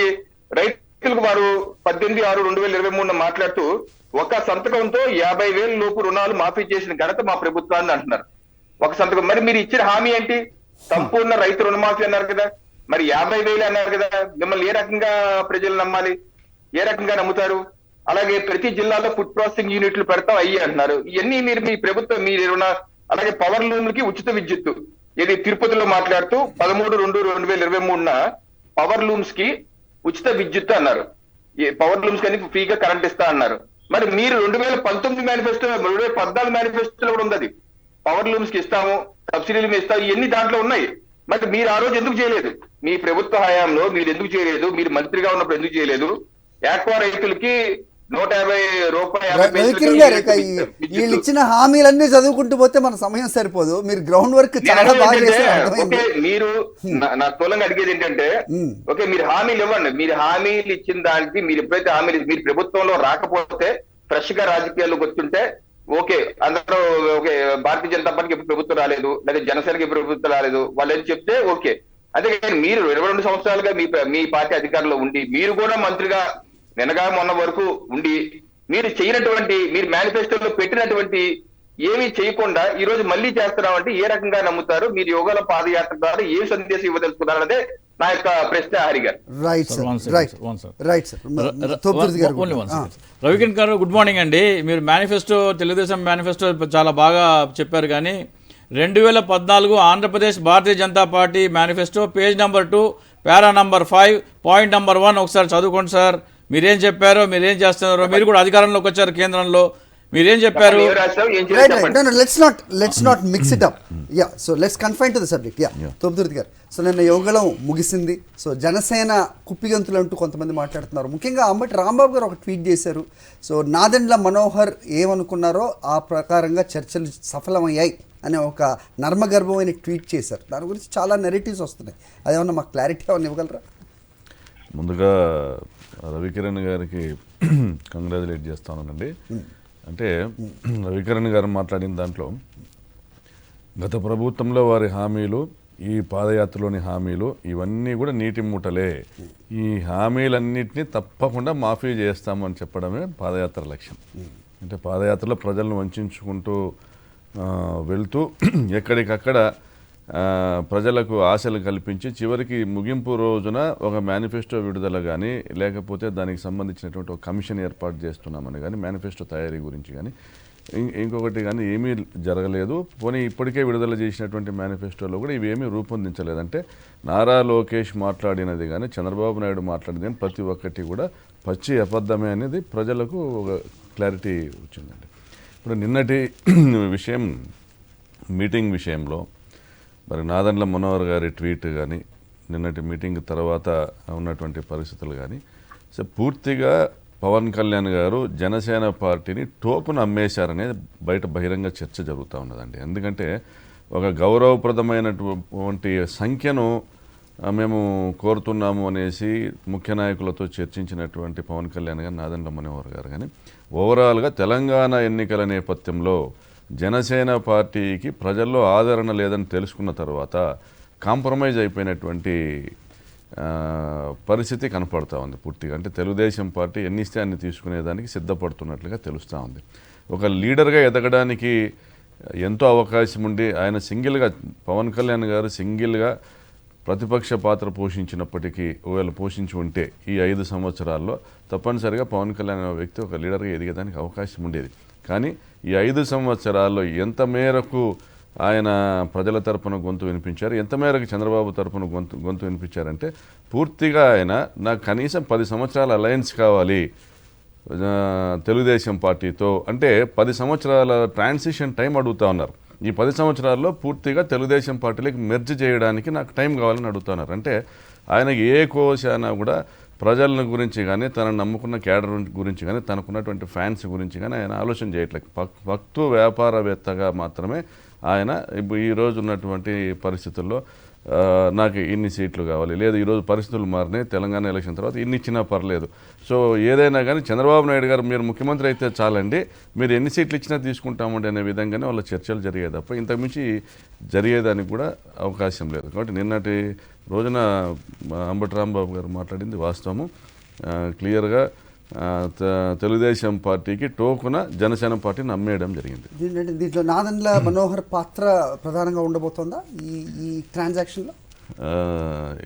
వారు 18/6/2023 మాట్లాడుతూ ఒక సంతకంతో 50,000 లోపు రుణాలు మాఫీ చేసిన ఘనత మా ప్రభుత్వాన్ని అంటున్నారు. ఒక సంతకం. మరి మీరు ఇచ్చిన హామీ ఏంటి? సంపూర్ణ రైతు రుణమాఫీ అన్నారు కదా, మరి 50,000 అన్నారు కదా. మిమ్మల్ని ఏ రకంగా ప్రజలు నమ్మాలి? ఏ రకంగా నమ్ముతారు? అలాగే ప్రతి జిల్లాలో ఫుడ్ ప్రాసెసింగ్ యూనిట్లు పెడతాం అయ్యి అంటున్నారు. ఇవన్నీ మీరు మీ ప్రభుత్వం అలాగే పవర్ లూమ్లకి ఉచిత విద్యుత్తు, ఇది తిరుపతిలో మాట్లాడుతూ 13/2/2023 పవర్ లూమ్స్ కి ఉచిత విద్యుత్ అన్నారు. పవర్ లూమ్స్ కానీ ఫ్రీగా కరెంట్ ఇస్తా అన్నారు. మరి మీరు 2019 మేనిఫెస్టో 2014 మేనిఫెస్టోలో కూడా ఉంది, పవర్ లూమ్స్ కి ఇస్తాము, సబ్సిడీలు ఇస్తాము, ఇవన్నీ దాంట్లో ఉన్నాయి. మరి మీరు ఆ రోజు ఎందుకు చేయలేదు? మీ ప్రభుత్వ హయాంలో మీరు ఎందుకు చేయలేదు? మీరు మంత్రిగా ఉన్నప్పుడు ఎందుకు చేయలేదు? యాక్వా రైతులకి 150 రూపాయలు. వీళ్ళు ఇచ్చిన హామీలన్నీ చదువుకుంటూ పోతే మన సమయం సరిపోదు. మీరు గ్రౌండ్ వర్క్ చాలా బాగా చేశారు. మీరు నా స్థూలంగా అడిగేది ఏంటంటే, ఓకే మీరు హామీలు ఇవ్వండి. మీరు హామీలు ఇచ్చిన దానికి మీరు ఎప్పుడైతే హామీలు మీరు ప్రభుత్వంలో రాకపోతే ఫ్రెష్ గా రాజకీయాల్లోకి వస్తుంటే ఓకే, అందరూ ఓకే భారతీయ జనతా పార్టీకి ఎప్పుడు ప్రభుత్వం రాలేదు, లేదా జనసేనకి ఎప్పుడు ప్రభుత్వం రాలేదు వాళ్ళు ఏం చెప్తే ఓకే. అంతేగాని మీరు 22 సంవత్సరాలుగా మీ పార్టీ అధికారంలో ఉండి మీరు కూడా మంత్రిగా నిన్నగా మొన్న వరకు ఉండి మీరు చేయనటువంటి, మీరు మేనిఫెస్టోలో పెట్టినటువంటి ఏమీ చేయకుండా ఈ రోజు మళ్ళీ చేస్తున్నామంటే ఏ రకంగా నమ్ముతారు? మీరు యోగాల పాదయాత్ర ద్వారా ఏ సందేశం ఇవ్వదలుచుకున్నారనేదే నా యొక్క ప్రశ్న హరి గారు. రవికిరణ్ గారు గుడ్ మార్నింగ్ అండి. మీరు మేనిఫెస్టో, తెలుగుదేశం మేనిఫెస్టో చాలా బాగా చెప్పారు, కానీ 2014 Andhra Pradesh Bharatiya Janata party manifesto page number 2 para number 5 point number 1 ఒకసారి చదువుకోండి సార్. మీరేం చెప్పారో, మీరేం చేస్తున్నారో, మీరు కూడా అధికారంలోకి వచ్చారు కేంద్రంలో, మీరేం చెప్పారు? Let's not mix it up. So let's confine to the subject. Thopudurthi గారు, సో నిన్న యోగళం ముగిసింది. సో జనసేన కుప్పిగంతులు అంటూ కొంతమంది మాట్లాడుతున్నారు. ముఖ్యంగా అంబటి రాంబాబు గారు ఒక ట్వీట్ చేశారు. సో నాదెండ్ల మనోహర్ ఏమనుకున్నారో ఆ ప్రకారంగా చర్చలు సఫలమయ్యాయి అనే ఒక నర్మగర్భమైన ట్వీట్ చేశారు. దాని గురించి చాలా నెరేటివ్స్ వస్తున్నాయి. అదేమన్నా మాకు క్లారిటీ ఏమన్నా ఇవ్వగలరా? ముందుగా రవికిరణ్ గారికి కంగ్రాచులేట్ చేస్తానండి. అంటే రవికిరణ్ గారు మాట్లాడిన దాంట్లో గత ప్రభుత్వంలో వారి హామీలు, ఈ పాదయాత్రలోని హామీలు ఇవన్నీ కూడా నీటి మూటలే. ఈ హామీలన్నింటినీ తప్పకుండా మాఫీ చేస్తామని చెప్పడమే పాదయాత్ర లక్ష్యం. అంటే పాదయాత్రలో ప్రజలను వంచుకుంటూ వెళ్తూ ఎక్కడికక్కడ ప్రజలకు ఆశలు కల్పించి చివరికి ముగింపు రోజున ఒక మేనిఫెస్టో విడుదల కానీ, లేకపోతే దానికి సంబంధించినటువంటి ఒక కమిషన్ ఏర్పాటు చేస్తున్నామని కానీ, మేనిఫెస్టో తయారీ గురించి కానీ, ఇంకొకటి కానీ ఏమీ జరగలేదు. పోనీ ఇప్పటికే విడుదల చేసినటువంటి మేనిఫెస్టోలో కూడా ఇవేమీ రూపొందించలేదంటే నారా లోకేష్ మాట్లాడినది కానీ, చంద్రబాబు నాయుడు మాట్లాడినది కానీ ప్రతి ఒక్కటి కూడా పచ్చి అబద్ధమే అనేది ప్రజలకు ఒక క్లారిటీ వచ్చిందండి. ఇప్పుడు నిన్నటి విషయం, మీటింగ్ విషయంలో మరి నాదెండ్ల మనోహర్ గారి ట్వీట్ కానీ, నిన్నటి మీటింగ్ తర్వాత ఉన్నటువంటి పరిస్థితులు కానీ, సో పూర్తిగా పవన్ కళ్యాణ్ గారు జనసేన పార్టీని టోకును అమ్మేశారనేది బయట బహిరంగ చర్చ జరుగుతూ ఉన్నదండి. ఎందుకంటే ఒక గౌరవప్రదమైనటువంటి సంఖ్యను మేము కోరుతున్నాము అనేసి ముఖ్య నాయకులతో చర్చించినటువంటి పవన్ కళ్యాణ్ గారు, నాదెండ్ల మనోహర్ గారు కానీ, ఓవరాల్గా తెలంగాణ ఎన్నికల నేపథ్యంలో జనసేన పార్టీకి ప్రజల్లో ఆదరణ లేదని తెలుసుకున్న తర్వాత కాంప్రమైజ్ అయిపోయినటువంటి పరిస్థితి కనపడుతూ ఉంది పూర్తిగా. అంటే తెలుగుదేశం పార్టీ ఎన్నిస్తే అన్ని తీసుకునేదానికి సిద్ధపడుతున్నట్లుగా తెలుస్తూ ఉంది. ఒక లీడర్గా ఎదగడానికి ఎంతో అవకాశం ఉండి ఆయన సింగిల్గా, పవన్ కళ్యాణ్ గారు సింగిల్గా ప్రతిపక్ష పాత్ర పోషించినప్పటికీ, ఒకవేళ పోషించి ఉంటే ఈ 5 సంవత్సరాల్లో తప్పనిసరిగా పవన్ కళ్యాణ్ అనే వ్యక్తి ఒక లీడర్గా ఎదిగేదానికి అవకాశం ఉండేది. కానీ ఈ 5 సంవత్సరాల్లో ఎంత మేరకు ఆయన ప్రజల తరపున గొంతు వినిపించారు, ఎంత మేరకు చంద్రబాబు తరపున గొంతు వినిపించారంటే పూర్తిగా ఆయన నాకు కనీసం 10 సంవత్సరాల అలయన్స్ కావాలి తెలుగుదేశం పార్టీతో, అంటే 10 సంవత్సరాల ట్రాన్సిషన్ టైం అడుగుతూ ఉన్నారు. ఈ 10 సంవత్సరాల్లో పూర్తిగా తెలుగుదేశం పార్టీలకు మెర్జ్ చేయడానికి నాకు టైం కావాలని అడుగుతున్నారు. అంటే ఆయనకి ఏ కోశాన కూడా ప్రజల గురించి కానీ, తనను నమ్ముకున్న క్యాడర్ గురించి కానీ, తనకున్నటువంటి ఫ్యాన్స్ గురించి కానీ ఆయన ఆలోచన చేయట్లేదు. భక్తు వ్యాపారవేత్తగా మాత్రమే ఆయన ఈరోజు ఉన్నటువంటి పరిస్థితుల్లో నాకు ఇన్ని సీట్లు కావాలి, లేదు ఈరోజు పరిస్థితులు మారినాయి, తెలంగాణ ఎలక్షన్ తర్వాత ఇన్ని ఇచ్చినా పర్లేదు, సో ఏదైనా కానీ చంద్రబాబు నాయుడు గారు మీరు ముఖ్యమంత్రి అయితే చాలండి, మీరు ఎన్ని సీట్లు ఇచ్చినా తీసుకుంటామండి అనే విధంగానే వాళ్ళ చర్చలు జరిగాయి తప్ప ఇంతకుమించి జరిగేదానికి కూడా అవకాశం లేదు. కాబట్టి నిన్నటి రోజున అంబటి రాంబాబు గారు మాట్లాడింది వాస్తవము. క్లియర్గా తెలుగుదేశం పార్టీకి టోకున జనసేన పార్టీని అమ్మేయడం జరిగింది. దీంట్లో నాదెండ్ల మనోహర్ పాత్ర ప్రధానంగా ఉండబోతోందా ఈ ట్రాన్సాక్షన్లో?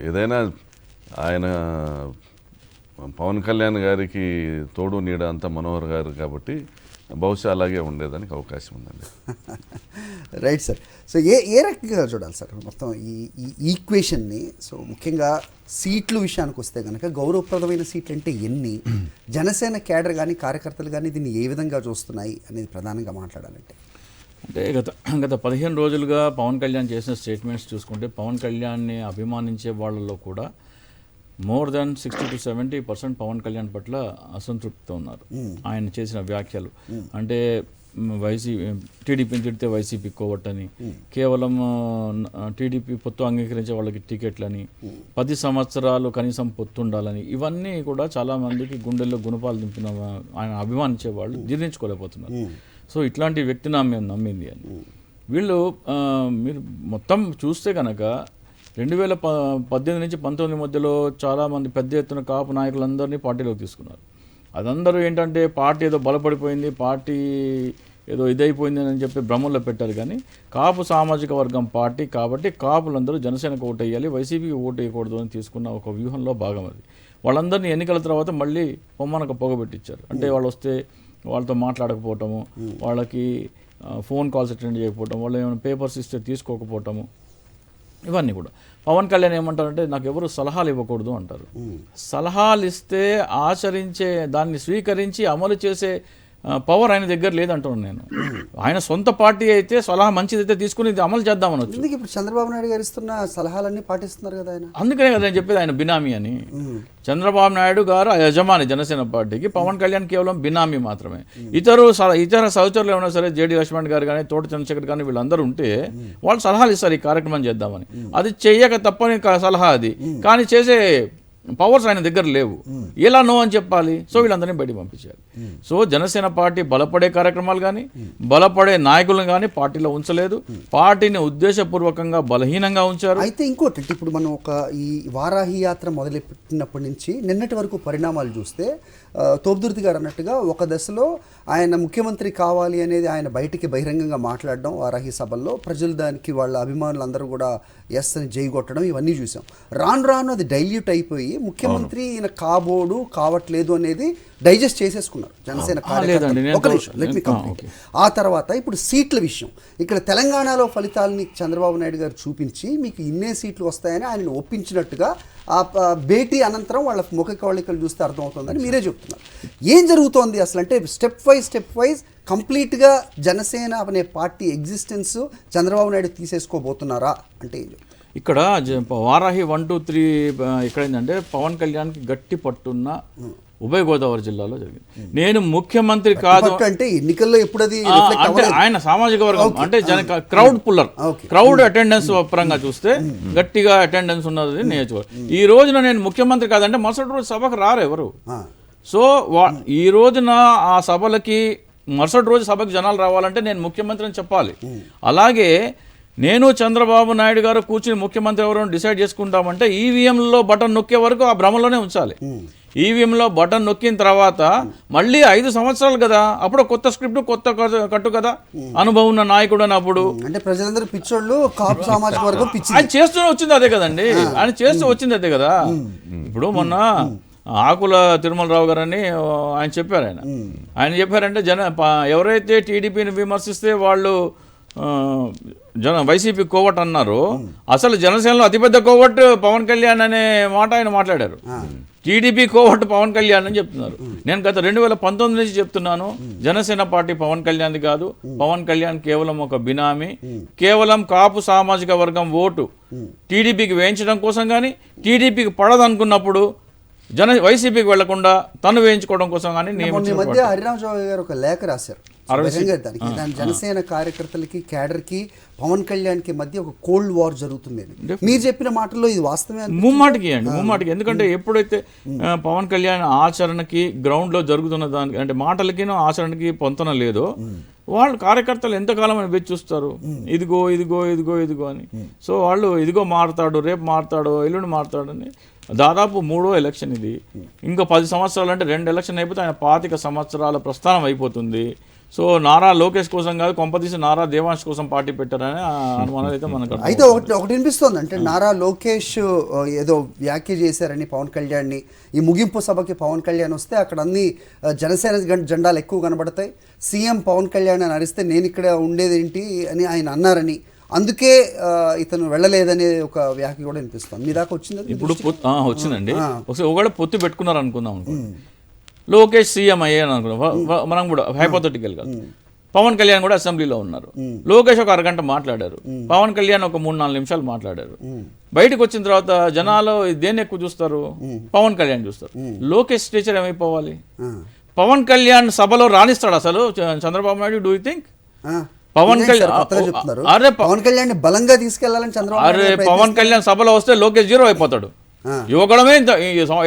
ఏదైనా ఆయన పవన్ కళ్యాణ్ గారికి తోడు నీడ అంతా మనోహర్ గారు కాబట్టి బహుశా అలాగే ఉండేదానికి అవకాశం ఉందండి. Right sir. సో ఏ రకంగా చూడాలి సార్ మొత్తం ఈ ఈక్వేషన్ని? సో ముఖ్యంగా సీట్ల విషయానికి వస్తే కనుక గౌరవప్రదమైన సీట్లు అంటే ఎన్ని, జనసేన కేడర్ కానీ కార్యకర్తలు కానీ దీన్ని ఏ విధంగా చూస్తున్నాయి అనేది ప్రధానంగా మాట్లాడాలంటే, అంటే గత 15 రోజులుగా పవన్ కళ్యాణ్ చేసిన స్టేట్మెంట్స్ చూసుకుంటే పవన్ కళ్యాణ్ని అభిమానించే వాళ్ళలో కూడా more than 60 to 70% Pawan Kalyan పట్ల అసంతృప్తితో ఉన్నారు. ఆయన చేసిన వ్యాఖ్యలు అంటే టీడీపీని తిడితే వైసీపీ కోవట్టని, కేవలం టీడీపీ పొత్తు అంగీకరించే వాళ్ళకి టికెట్లని, 10 సంవత్సరాలు కనీసం పొత్తు ఉండాలని, ఇవన్నీ కూడా చాలామందికి గుండెల్లో గుణపాలు దింపిన ఆయన అభిమానించే వాళ్ళు జీర్ణించుకోలేకపోతున్నారు. సో ఇట్లాంటి వ్యక్తి నమ్మింది అని వీళ్ళు మీరు మొత్తం చూస్తే కనుక 2018 నుంచి 19 మధ్యలో చాలామంది పెద్ద ఎత్తున కాపు నాయకులందరినీ పార్టీలోకి తీసుకున్నారు. అదందరూ ఏంటంటే పార్టీ ఏదో బలపడిపోయింది, పార్టీ ఏదో ఇదైపోయింది అని చెప్పి భ్రమంలో పెట్టారు. కానీ కాపు సామాజిక వర్గం పార్టీ కాబట్టి కాపులందరూ జనసేనకు ఓటు వేయాలి, వైసీపీకి ఓటు వేయకూడదు అని తీసుకున్న ఒక వ్యూహంలో భాగం అది. వాళ్ళందరినీ ఎన్నికల తర్వాత మళ్ళీ పొమ్మనకు పొగబెట్టించారు. అంటే వాళ్ళు వస్తే వాళ్ళతో మాట్లాడకపోవటము, వాళ్ళకి ఫోన్ కాల్స్ అటెండ్ చేయకపోవటం, వాళ్ళు ఏమైనా పేపర్స్ ఇస్తే తీసుకోకపోవటము, ఇవన్నీ కూడా. పవన్ కళ్యాణ్ ఏమంటారంటే నాకు ఎవరు సలహాలు ఇవ్వకూడదు అంటారు. సలహాలు ఇస్తే ఆచరించే, దాన్ని స్వీకరించి అమలు చేసే పవర్ ఆయన దగ్గర లేదంటున్నాను నేను. ఆయన సొంత పార్టీ అయితే సలహా మంచిదైతే తీసుకుని ఇది అమలు చేద్దామని వచ్చు. ఎందుకు ఇప్పుడు చంద్రబాబు నాయుడు గారు ఇస్తున్న సలహాలన్నీ పాటిస్తున్నారు కదా ఆయన? అందుకనే కదా నేను చెప్పేది ఆయన బినామీ అని. చంద్రబాబు నాయుడు గారు యజమాని జనసేన పార్టీకి, పవన్ కళ్యాణ్ కేవలం బినామీ మాత్రమే. ఇతర సహచరులు ఏమైనా సరే జేడి లక్ష్మణ్ గారు కానీ, తోట చంద్రశేఖర్ కానీ వీళ్ళందరూ ఉంటే వాళ్ళు సలహాలు ఇస్తారు ఈ కార్యక్రమం చేద్దామని. అది చెయ్యక తప్పని సలహా అది, కానీ చేసే పవర్స్ ఆయన దగ్గర లేవు. ఎలా నో అని చెప్పాలి? సో వీళ్ళందరినీ బయటికి పంపించాలి. సో జనసేన పార్టీ బలపడే కార్యక్రమాలు కానీ, బలపడే నాయకులను కానీ పార్టీలో ఉంచలేదు. పార్టీని ఉద్దేశపూర్వకంగా బలహీనంగా ఉంచారు. అయితే ఇంకోటి, ఇప్పుడు మనం ఈ వారాహి యాత్ర మొదలుపెట్టినప్పటి నుంచి నిన్నటి వరకు పరిణామాలు చూస్తే తోపుదుర్తి గారు అన్నట్టుగా ఒక దశలో ఆయన ముఖ్యమంత్రి కావాలి అనేది ఆయన బయటికి బహిరంగంగా మాట్లాడడం వారాహి సభల్లో, ప్రజలు దానికి వాళ్ళ అభిమానులు అందరూ కూడా ఎస్ అని జై కొట్టడం ఇవన్నీ చూసాం. రాను రాను అది డైల్యూట్ అయిపోయి ముఖ్యమంత్రి ఈయన కాబోడు కావట్లేదు అనేది డైజెస్ట్ చేసేసుకున్నారు జనసేన కార్యకర్తలు. ఆ తర్వాత ఇప్పుడు సీట్ల విషయం, ఇక్కడ తెలంగాణలో ఫలితాలని చంద్రబాబు నాయుడు గారు చూపించి మీకు ఇన్నే సీట్లు వస్తాయని ఆయన ఒప్పించినట్టుగా ఆ భేటీ అనంతరం వాళ్ళ ముఖ కవళికలు చూస్తే అర్థమవుతుందని మీరే చెప్తున్నారు. ఏం జరుగుతోంది అసలు? అంటే స్టెప్ వైజ్ కంప్లీట్గా జనసేన అనే పార్టీ ఎగ్జిస్టెన్స్ చంద్రబాబు నాయుడు తీసేసుకోబోతున్నారా అంటే ఏం చెప్తారు? ఇక్కడ వారాహి 1, 2, 3 ఇక్కడ ఏంటంటే పవన్ కళ్యాణ్కి గట్టి పట్టున్న ఉభయ గోదావరి జిల్లాలో జరిగింది. నేను ముఖ్యమంత్రి కాదు అంటే ఎన్నికల్లో ఎప్పుడది అంటే ఆయన సామాజిక వర్గం అంటే క్రౌడ్ పుల్లర్, క్రౌడ్ అటెండెన్స్ పరంగా చూస్తే గట్టిగా అటెండెన్స్ ఉన్నది నియోజకవర్గం. ఈ రోజున నేను ముఖ్యమంత్రి కాదంటే మరుసటి రోజు సభకు రారు ఎవరు. సో ఈ రోజున ఆ సభలకి మరుసటి రోజు సభకు జనాలు రావాలంటే నేను ముఖ్యమంత్రి అని చెప్పాలి. అలాగే నేను చంద్రబాబు నాయుడు గారు కూర్చుని ముఖ్యమంత్రి ఎవరు డిసైడ్ చేసుకుంటామంటే ఈవీఎంలో బటన్ నొక్కే వరకు ఆ భ్రమలోనే ఉంచాలి. ఈవీఎంలో బటన్ నొక్కిన తర్వాత మళ్ళీ 5 సంవత్సరాలు కదా, అప్పుడు కొత్త స్క్రిప్ట్ కొత్త కట్టు కదా, అనుభవం ఉన్న నాయకుడు అని. అప్పుడు అంటే ప్రజలందరూ పిచ్చోళ్ళు, కాపు సామాజిక వర్గం పిచ్చి. ఆయన చేస్తూనే వచ్చింది అదే కదండి, ఆయన చేస్తూ వచ్చింది అదే కదా. ఇప్పుడు మొన్న ఆకుల తిరుమలరావు గారు అని ఆయన చెప్పారు. ఆయన చెప్పారంటే ఎవరైతే టీడీపీని విమర్శిస్తే వాళ్ళు వైసీపీ కోవట్ అన్నారు. అసలు జనసేనలో అతిపెద్ద కోవట్ పవన్ కళ్యాణ్ అనే మాట ఆయన మాట్లాడారు. టీడీపీ కోవట్ పవన్ కళ్యాణ్ అని చెప్తున్నారు. నేను గత 2019 నుంచి చెప్తున్నాను, జనసేన పార్టీ పవన్ కళ్యాణ్ది కాదు. పవన్ కళ్యాణ్ కేవలం ఒక బినామీ, కేవలం కాపు సామాజిక వర్గం ఓటు టీడీపీకి వేయించడం కోసం, కానీ టీడీపీకి పడదనుకున్నప్పుడు వైసీపీకి వెళ్లకుండా తను వేయించుకోవడం కోసం. కానీ మధ్య హరిరామరావు గారు ఒక లేఖ రాశారు దాని జనసేన కార్యకర్తలకి, క్యాడర్కి, పవన్ కళ్యాణ్కి మధ్య ఒక కోల్డ్ వార్ జరుగుతుంది. మీరు చెప్పిన మాటల్లో ఇది వాస్తవమే? ముమ్మాటికి. ఎందుకంటే ఎప్పుడైతే పవన్ కళ్యాణ్ ఆచరణకి గ్రౌండ్లో జరుగుతున్న దానికి అంటే మాటలకి ఆచరణకి పొంతన లేదో, వాళ్ళు కార్యకర్తలు ఎంతకాలం అని వేచి చూస్తారు, ఇదిగో ఇదిగో ఇదిగో ఇదిగో అని. సో వాళ్ళు ఇదిగో మారుతాడు, రేపు మారుతాడు, ఎల్లుండి మారుతాడని. దాదాపు 3వ ఎలక్షన్ ఇది. ఇంకో 10 సంవత్సరాలు అంటే 2 ఎలక్షన్ అయిపోతే ఆయన 25 సంవత్సరాల ప్రస్థానం అయిపోతుంది. సో నారా లోకేష్ కోసం కాదు, కొంపదీసి నారా దేవాంశ్ కోసం పార్టీ పెట్టారని అనుమానాలు అయితే మనకు. అయితే ఒకటి వినిపిస్తుంది, అంటే నారా లోకేష్ ఏదో వ్యాఖ్య చేశారని పవన్ కళ్యాణ్ని. ఈ ముగింపు సభకి పవన్ కళ్యాణ్ వస్తే అక్కడ అన్ని జనసేన జెండాలు ఎక్కువ కనబడతాయి, సీఎం పవన్ కళ్యాణ్ అని అరిస్తే నేను ఇక్కడ ఉండేదేంటి అని ఆయన అన్నారని, అందుకే ఇతను వెళ్ళలేదనే ఒక వ్యాఖ్య కూడా వినిపిస్తుంది. మీ దాకా వచ్చింది? ఇప్పుడు వచ్చిందండి. ఒకవేళ పొత్తు పెట్టుకున్నారు అనుకుందాం, లోకేష్ సీఎం అయ్యాను అనుకున్నాం మనం కూడా హైపోథెటికల్గా. పవన్ కళ్యాణ్ కూడా అసెంబ్లీలో ఉన్నారు. లోకేష్ ఒక అరగంట మాట్లాడారు, పవన్ కళ్యాణ్ ఒక 3-4 నిమిషాలు మాట్లాడారు. బయటకు వచ్చిన తర్వాత జనాలు దేన్ని ఎక్కువ చూస్తారు? పవన్ కళ్యాణ్ చూస్తారు. లోకేష్ స్టేచర్ ఏమైపోవాలి? పవన్ కళ్యాణ్ సభలో రాణిస్తాడు అసలు Chandrababu Naidu? Do you think? Pawan Kalyan బలంగా తీసుకెళ్లాలని చంద్రబాబు పవన్ కళ్యాణ్ సభలో వస్తే లోకేష్ 0 అయిపోతాడు. యువకడమే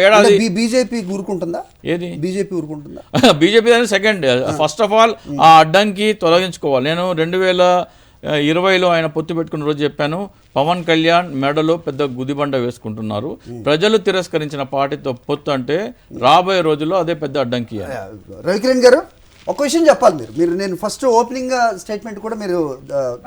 ఏడాది. బీజేపీ ఊరుకుంటుందా? ఏది బీజేపీ ఊరుకుంటుందా? బీజేపీ అనేది సెకండ్. ఫస్ట్ ఆఫ్ ఆల్ ఆ అడ్డంకి తొలగించుకోవాలి. నేను 2020లో ఆయన పొత్తు పెట్టుకున్న రోజు చెప్పాను, పవన్ కళ్యాణ్ మెడలో పెద్ద గుదిబండ వేసుకుంటున్నారు. ప్రజలు తిరస్కరించిన పార్టీతో పొత్తు అంటే రాబోయే రోజుల్లో అదే పెద్ద అడ్డంకి. రవికిరణ్ గారు ఒక విషయం చెప్పాలి. మీరు నేను ఫస్ట్ ఓపెనింగ్ స్టేట్మెంట్ కూడా మీరు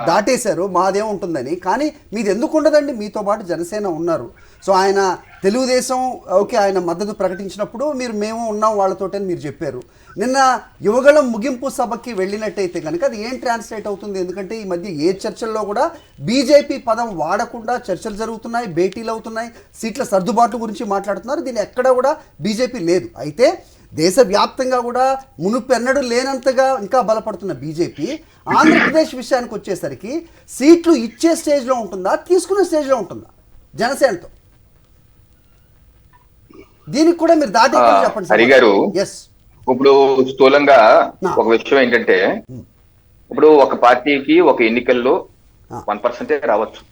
దాటేశారు మాదేం ఉంటుందని, కానీ మీది ఎందుకు ఉండదండి? మీతో పాటు జనసేన ఉన్నారు. సో ఆయన తెలుగుదేశం ఓకే ఆయన మద్దతు ప్రకటించినప్పుడు మేము ఉన్నాం వాళ్ళతోటని మీరు చెప్పారు. నిన్న యువగళం ముగింపు సభకి వెళ్ళినట్టయితే కనుక అది ఏం ట్రాన్స్లేట్ అవుతుంది? ఎందుకంటే ఈ మధ్య ఏ చర్చల్లో కూడా బీజేపీ పదం వాడకుండా చర్చలు జరుగుతున్నాయి, భేటీలు అవుతున్నాయి, సీట్ల సర్దుబాటు గురించి మాట్లాడుతున్నారు. దీని ఎక్కడ కూడా బీజేపీ లేదు. అయితే దేశవ్యాప్తంగా కూడా మునుపెన్నడూ లేనంతగా ఇంకా బలపడుతున్న బీజేపీ ఆంధ్రప్రదేశ్ విషయానికి వచ్చేసరికి సీట్లు ఇచ్చే స్టేజ్లో ఉంటుందా, తీసుకునే స్టేజ్లో ఉంటుందా జనసేనతో? దీనికి కూడా మీరు దాటి చెప్పండి హరి గారు. ఎస్, ఇప్పుడు స్థూలంగా ఒక విషయం ఏంటంటే, ఇప్పుడు ఒక పార్టీకి ఒక ఎన్నికల్లో 1% రావచ్చు.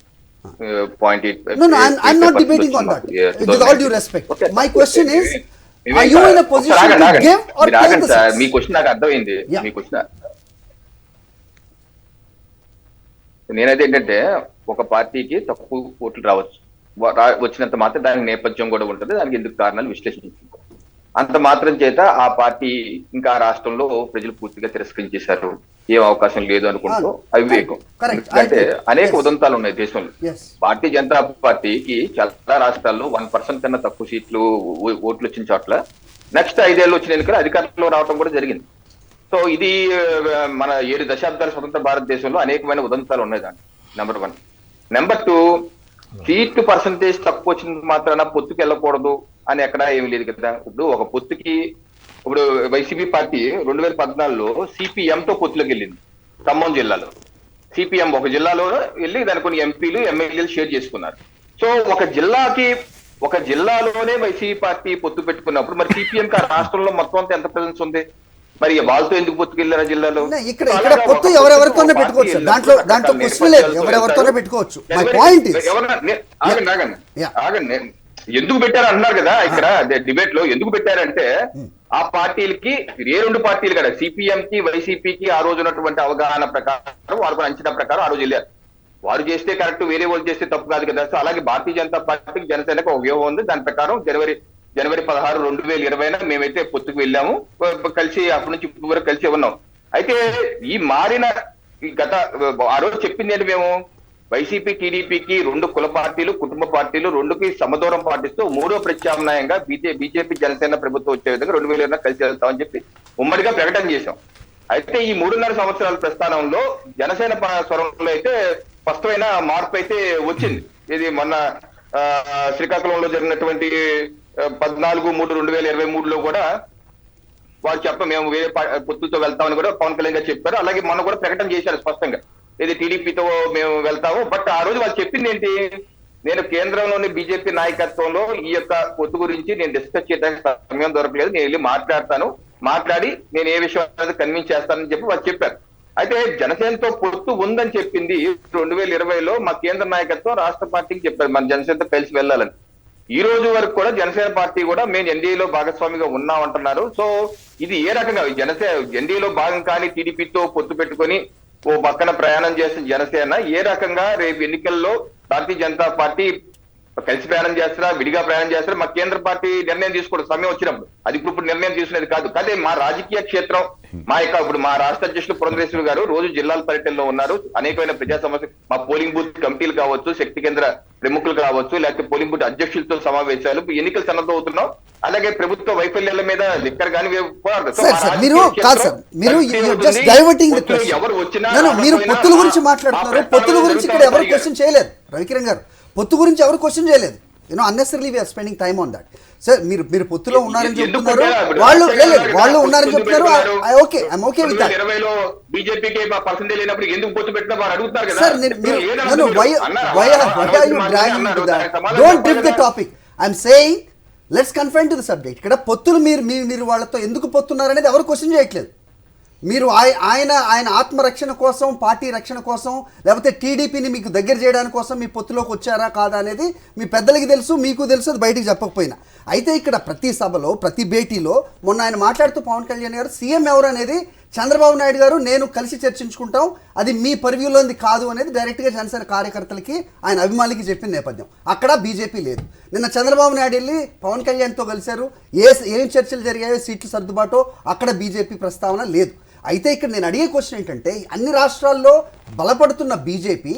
No, I'm not debating on that. With all due respect, my question is, are you in a position to give or take the seats? Me question నాకు అర్థమైంది. మీ క్వశ్చన్ నేనైతే ఏంటంటే, ఒక పార్టీకి తక్కువ ఓట్లు రావచ్చు, వచ్చినంత మాత్రం దానికి నేపథ్యం కూడా ఉంటుంది, దానికి ఎందుకు కారణాలు విశ్లేషించుకుంటాం. అంత మాత్రం చేత ఆ పార్టీ ఇంకా రాష్ట్రంలో ప్రజలు పూర్తిగా తిరస్కరించేశారు, ఏం అవకాశం లేదు అనుకుంటూ అవివేకం. అంటే అనేక ఉదంతాలు ఉన్నాయి దేశంలో. భారతీయ జనతా పార్టీకి చాలా రాష్ట్రాల్లో 1% కన్నా తక్కువ సీట్లు ఓట్లు వచ్చిన చోట్ల నెక్స్ట్ 5 ఏళ్ళు వచ్చిన ఎన్నికలు అధికారంలో రావడం కూడా జరిగింది. సో ఇది మన 7 దశాబ్దాల స్వతంత్ర భారతదేశంలో అనేకమైన ఉదంతాలు ఉన్నాయి దాన్ని. నెంబర్ 1. నెంబర్ 2, సీట్లు పర్సంటేజ్ తక్కువ వచ్చిన మాత్రాన పొత్తుకి వెళ్ళకూడదు అని ఎక్కడా ఏమి లేదు కదా. ఇప్పుడు ఒక పొత్తుకి, ఇప్పుడు వైసీపీ పార్టీ 2014లో సిపిఎంతో పొత్తులోకి వెళ్ళింది ఖమ్మం జిల్లాలో. సిపిఎం ఒక జిల్లాలో వెళ్ళి దాని కొన్ని ఎంపీలు ఎమ్మెల్యేలు షేర్ చేసుకున్నారు. సో ఒక జిల్లాలోనే వైసీపీ పార్టీ పొత్తు పెట్టుకున్నప్పుడు మరి సిపిఎంకి ఆ రాష్ట్రంలో మొత్తం అంతా ఎంత ప్రెజెన్స్ ఉంది? మరి వాళ్ళతో ఎందుకు పొత్తుకెళ్ళారా జిల్లాలో? ఇక్కడ పొత్తు ఎవరెవరితోనే పెట్టుకోవచ్చు, దాంట్లో క్వశ్చన్ లేదు, ఎవరెవరితోనే పెట్టుకోవచ్చు. మై పాయింట్ ఆగండి, ఎందుకు పెట్టారు అన్నారు కదా ఇక్కడ డిబేట్ లో. ఎందుకు పెట్టారంటే ఆ పార్టీలకి, ఏ 2 పార్టీలు కదా, సిపిఎం కి వైసీపీకి ఆ రోజు ఉన్నటువంటి అవగాహన ప్రకారం, వాళ్ళకు అంచనా ప్రకారం ఆ రోజు వెళ్ళారు. వారు చేస్తే కరెక్ట్, వేరే వాళ్ళు చేస్తే తప్పు కాదు కదా. సో అలాగే భారతీయ జనతా పార్టీకి జనసేనకు ఒక వ్యూహం ఉంది. దాని ప్రకారం జనవరి 16, 2020 మేమైతే పొత్తుకు వెళ్ళాము, కలిసి అప్పటి నుంచి ఇప్పుడు వరకు కలిసి ఉన్నాం. అయితే ఈ మారిన ఆ రోజు చెప్పింది ఏంటి, మేము వైసీపీ టీడీపీకి 2 కుల పార్టీలు, కుటుంబ పార్టీలు 2కి సమదూరం పాటిస్తూ 3వ ప్రత్యామ్నాయంగా బీజేపీ జనసేన ప్రభుత్వం వచ్చే విధంగా 2020 కలిసి వెళ్తామని చెప్పి ఉమ్మడిగా ప్రకటన చేశాం. అయితే ఈ 3.5 సంవత్సరాల ప్రస్థానంలో జనసేన స్వరంలో అయితే స్పష్టమైన మార్పు అయితే వచ్చింది. ఇది మొన్న శ్రీకాకుళంలో జరిగినటువంటి 14/3/2023లో కూడా వారు మేము వేరే పొత్తులతో వెళ్తామని కూడా పవన్ కళ్యాణ్ గారు చెప్పారు. అలాగే మొన్న కూడా ప్రకటన చేశారు స్పష్టంగా, ఇది టీడీపీతో మేము వెళ్తాము. బట్ ఆ రోజు వాళ్ళు చెప్పింది ఏంటి, నేను కేంద్రంలోని బీజేపీ నాయకత్వంలో ఈ యొక్క పొత్తు గురించి నేను డిస్కస్ చేయడానికి సమయం దొరకలేదు, నేను వెళ్ళి మాట్లాడి నేను ఏ విషయం అనేది కన్విన్స్ చేస్తానని చెప్పి వాళ్ళు చెప్పారు. అయితే జనసేనతో పొత్తు ఉందని చెప్పింది 2020లో మా కేంద్ర నాయకత్వం రాష్ట్ర పార్టీకి చెప్పారు, మన జనసేనతో కలిసి వెళ్ళాలని. ఈ రోజు వరకు కూడా జనసేన పార్టీ కూడా మేము ఎన్డీఏలో భాగస్వామిగా ఉన్నామంటున్నారు. సో ఇది ఏ రకంగా ఎన్డీఏలో భాగం కానీ టీడీపీతో పొత్తు పెట్టుకొని ఓ పక్కన ప్రయాణం చేసిన జనసేన ఏ రకంగా రేపు ఎన్నికల్లో భారతీయ జనతా పార్టీ కలిసి ప్రయాణం చేస్తారా, విడిగా ప్రయాణం చేస్తారా, మా కేంద్ర పార్టీ నిర్ణయం తీసుకోవడం సమయం వచ్చినప్పుడు, అది ఇప్పుడు నిర్ణయం తీసుకునేది కాదు. అదే మా రాజకీయ క్షేత్రం, ఇప్పుడు మా రాష్ట్ర అధ్యక్షులు పురంధరేశ్వరి గారు రోజు జిల్లాల పర్యటనలో ఉన్నారు. అనేకమైన ప్రజా సమస్య, మా పోలింగ్ బూత్ కమిటీలు కావచ్చు, శక్తి కేంద్ర ప్రముఖులు కావచ్చు, లేకపోతే పోలింగ్ బూత్ అధ్యక్షులతో సమావేశాలు, ఎన్నికలు సన్నద్ధం అవుతున్నాం. అలాగే ప్రభుత్వ వైఫల్యాల మీద లిక్కర్ కానీ ఎవరు వచ్చినా మీరు పొత్తుల గురించి మాట్లాడుతున్నారు. పొత్తుల గురించి ఇక్కడ ఎవరు క్వశ్చన్ చేయలేదు రవికిరణ్ గారు, పొత్తు గురించి ఎవరు క్వశ్చన్ చేయలేదు. Unnecessarily we are spending time on that. Sir మీరు పొత్తులో ఉన్నారని చెప్తున్నారు, వాళ్ళు ఉన్నారని చెప్తున్నారు. Okay, I'm okay with that. 2020లో బీజేపీకి పర్సెంటేజ్ లేనప్పుడు ఎందుకు పొత్తు పెట్టినా వారు అడుగుతారు కదా. Sir why are you dragging into that? Don't drift the topic. I'm saying let's confine to the subject. ఇక్కడ పొత్తులు మీరు వాళ్ళతో ఎందుకు పొత్తున్నారనేది ఎవరు క్వశ్చన్ చేయట్లేదు. మీరు ఆయన ఆత్మరక్షణ కోసం, పార్టీ రక్షణ కోసం, లేకపోతే టీడీపీని మీకు దగ్గర చేయడానికి కోసం మీ పొత్తులోకి వచ్చారా కాదా అనేది మీ పెద్దలకి తెలుసు, మీకు తెలుసు, అది బయటికి చెప్పకపోయినా. అయితే ఇక్కడ ప్రతి సభలో, ప్రతి భేటీలో మొన్న ఆయన మాట్లాడుతూ పవన్ కళ్యాణ్ గారు సీఎం ఎవరు అనేది చంద్రబాబు నాయుడు గారు నేను కలిసి చర్చించుకుంటాం, అది మీ పర్వ్యూలోది కాదు అనేది డైరెక్ట్గా జనసేన కార్యకర్తలకి, ఆయన అభిమానులకి చెప్పిన నేపథ్యం. అక్కడ బీజేపీ లేదు. నిన్న చంద్రబాబు నాయుడు వెళ్ళి పవన్ కళ్యాణ్తో కలిశారు, ఏం చర్చలు జరిగాయో, సీట్లు సర్దుబాటు, అక్కడ బీజేపీ ప్రస్తావన లేదు. అయితే ఇక్కడ నేను అడిగే క్వశ్చన్ ఏంటంటే, అన్ని రాష్ట్రాల్లో బలపడుతున్న బీజేపీ,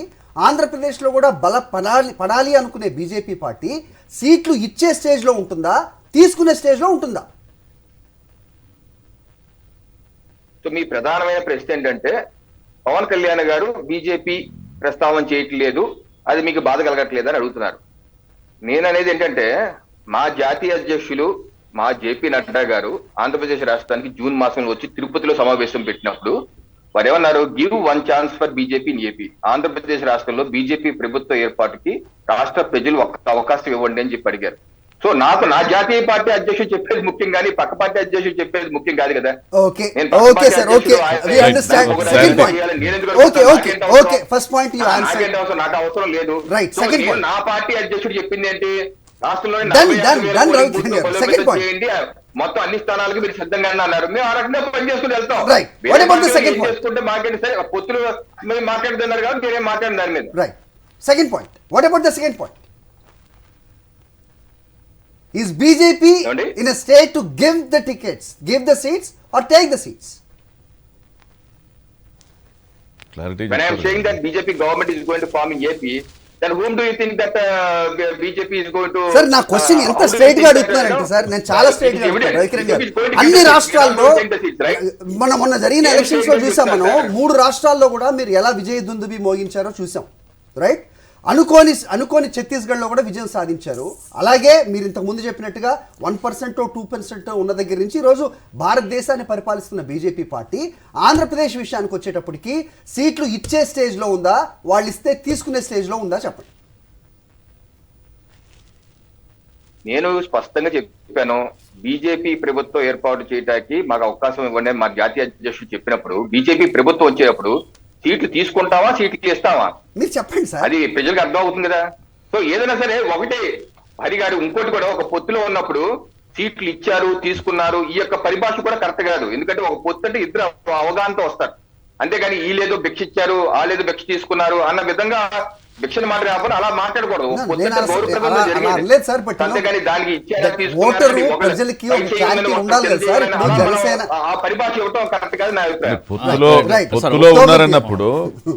ఆంధ్రప్రదేశ్లో కూడా పడాలి అనుకునే బీజేపీ పార్టీ సీట్లు ఇచ్చే స్టేజ్లో ఉంటుందా, తీసుకునే స్టేజ్లో ఉంటుందా? సో మీ ప్రధానమైన ప్రశ్న ఏంటంటే, పవన్ కళ్యాణ్ గారు బీజేపీ ప్రస్తావన చేయట్లేదు, అది మీకు బాధ కలగట్లేదు అని అడుగుతున్నారు. నేను అనేది ఏంటంటే, మా జాతీయ అధ్యక్షులు, మా జేపీ నడ్డా గారు ఆంధ్రప్రదేశ్ రాష్ట్రానికి జూన్ మాసంలో వచ్చి తిరుపతిలో సమావేశం పెట్టినప్పుడు వారు ఏమన్నారు, give 1 chance for BJP in AP. Andhra Pradesh రాష్ట్రంలో బీజేపీ ప్రభుత్వ ఏర్పాటుకి రాష్ట్ర ప్రజలు ఒక్క అవకాశం ఇవ్వండి అని చెప్పి అడిగారు. సో నాకు నా జాతీయ పార్టీ అధ్యక్షుడు చెప్పేది ముఖ్యం కానీ పక్క పార్టీ అధ్యక్షుడు చెప్పేది ముఖ్యం కాదు కదా. Okay okay sir, okay we understand. Second point, okay okay okay first point you answer. నాకు అవసరం లేదు. Right, second point. నా పార్టీ అధ్యక్షుడు చెప్పింది ఏంటి, రాష్ట్రంలోని చేయండి, మొత్తం అన్ని స్థానాలకు మీరు సిద్ధంగా అన్నారు. మేము ఆ రకంగా పని చేసుకుని వెళ్తాం. చేసుకుంటే మాట్లాడి సరే పొత్తులు మీరు మాట్లాడుతున్నారు కాబట్టి మీరేం మాట్లాడిన దాని మీద. Right, second point. What about the second point? Is BJP in a state to give the tickets, give the seats or take the seats? Clarity. When I am saying that BJP government is going to form in AP, then whom do you think that BJP is going to? Sir, నా question ఎంత straight గా అడుగుతున్నారంటే sir, నేను చాలా straight గా అడుగుతాను రవికిరణ్ గారు. అన్ని రాష్ట్రాల్లో మొన్న జరిగిన ఎలక్షన్స్ లో చూసాం మనం, 3 రాష్ట్రాల్లో కూడా మీరు ఎలా విజయ దుందుబి మోగించారో చూసాం. రైట్, అనుకోని ఛత్తీస్గఢ్లో కూడా విజయం సాధించారు. అలాగే మీరు ఇంతకు ముందు చెప్పినట్టుగా 1% 2% ఉన్న దగ్గర నుంచి ఈరోజు భారతదేశాన్ని పరిపాలిస్తున్న బీజేపీ పార్టీ ఆంధ్రప్రదేశ్ విషయానికి వచ్చేటప్పటికి సీట్లు ఇచ్చే స్టేజ్లో ఉందా, వాళ్ళు ఇస్తే తీసుకునే స్టేజ్లో ఉందా చెప్పండి. నేను స్పష్టంగా చెప్పాను, బీజేపీ ప్రభుత్వం ఏర్పాటు చేయడానికి మాకు అవకాశం ఇవ్వండి మా జాతీయ అధ్యక్షుడు చెప్పినప్పుడు, బీజేపీ ప్రభుత్వం వచ్చేటప్పుడు సీట్లు తీసుకుంటావా సీట్లు ఇస్తావా మీరు చెప్పండి సార్, అది ప్రజలకు అర్థం అవుతుంది కదా. సో ఏదైనా సరే ఒకటి హరి గారు, ఇంకోటి కూడా ఒక పొత్తులో ఉన్నప్పుడు సీట్లు ఇచ్చారు తీసుకున్నారు ఈ యొక్క పరిభాష కూడా కరెక్ట్ కాదు. ఎందుకంటే ఒక పొత్తు అంటే ఇద్దరు అవగాహనతో వస్తారు, అంతేగాని ఈ లేదు భిక్ష ఇచ్చారు ఆ లేదు భిక్ష తీసుకున్నారు అన్న విధంగా భిక్షను మాట కాకుండా అలా మాట్లాడకూడదు. అంతేగాని దానికి ఆ పరిభాష ఇవ్వటం కరెక్ట్ కాదు నా అభిప్రాయం.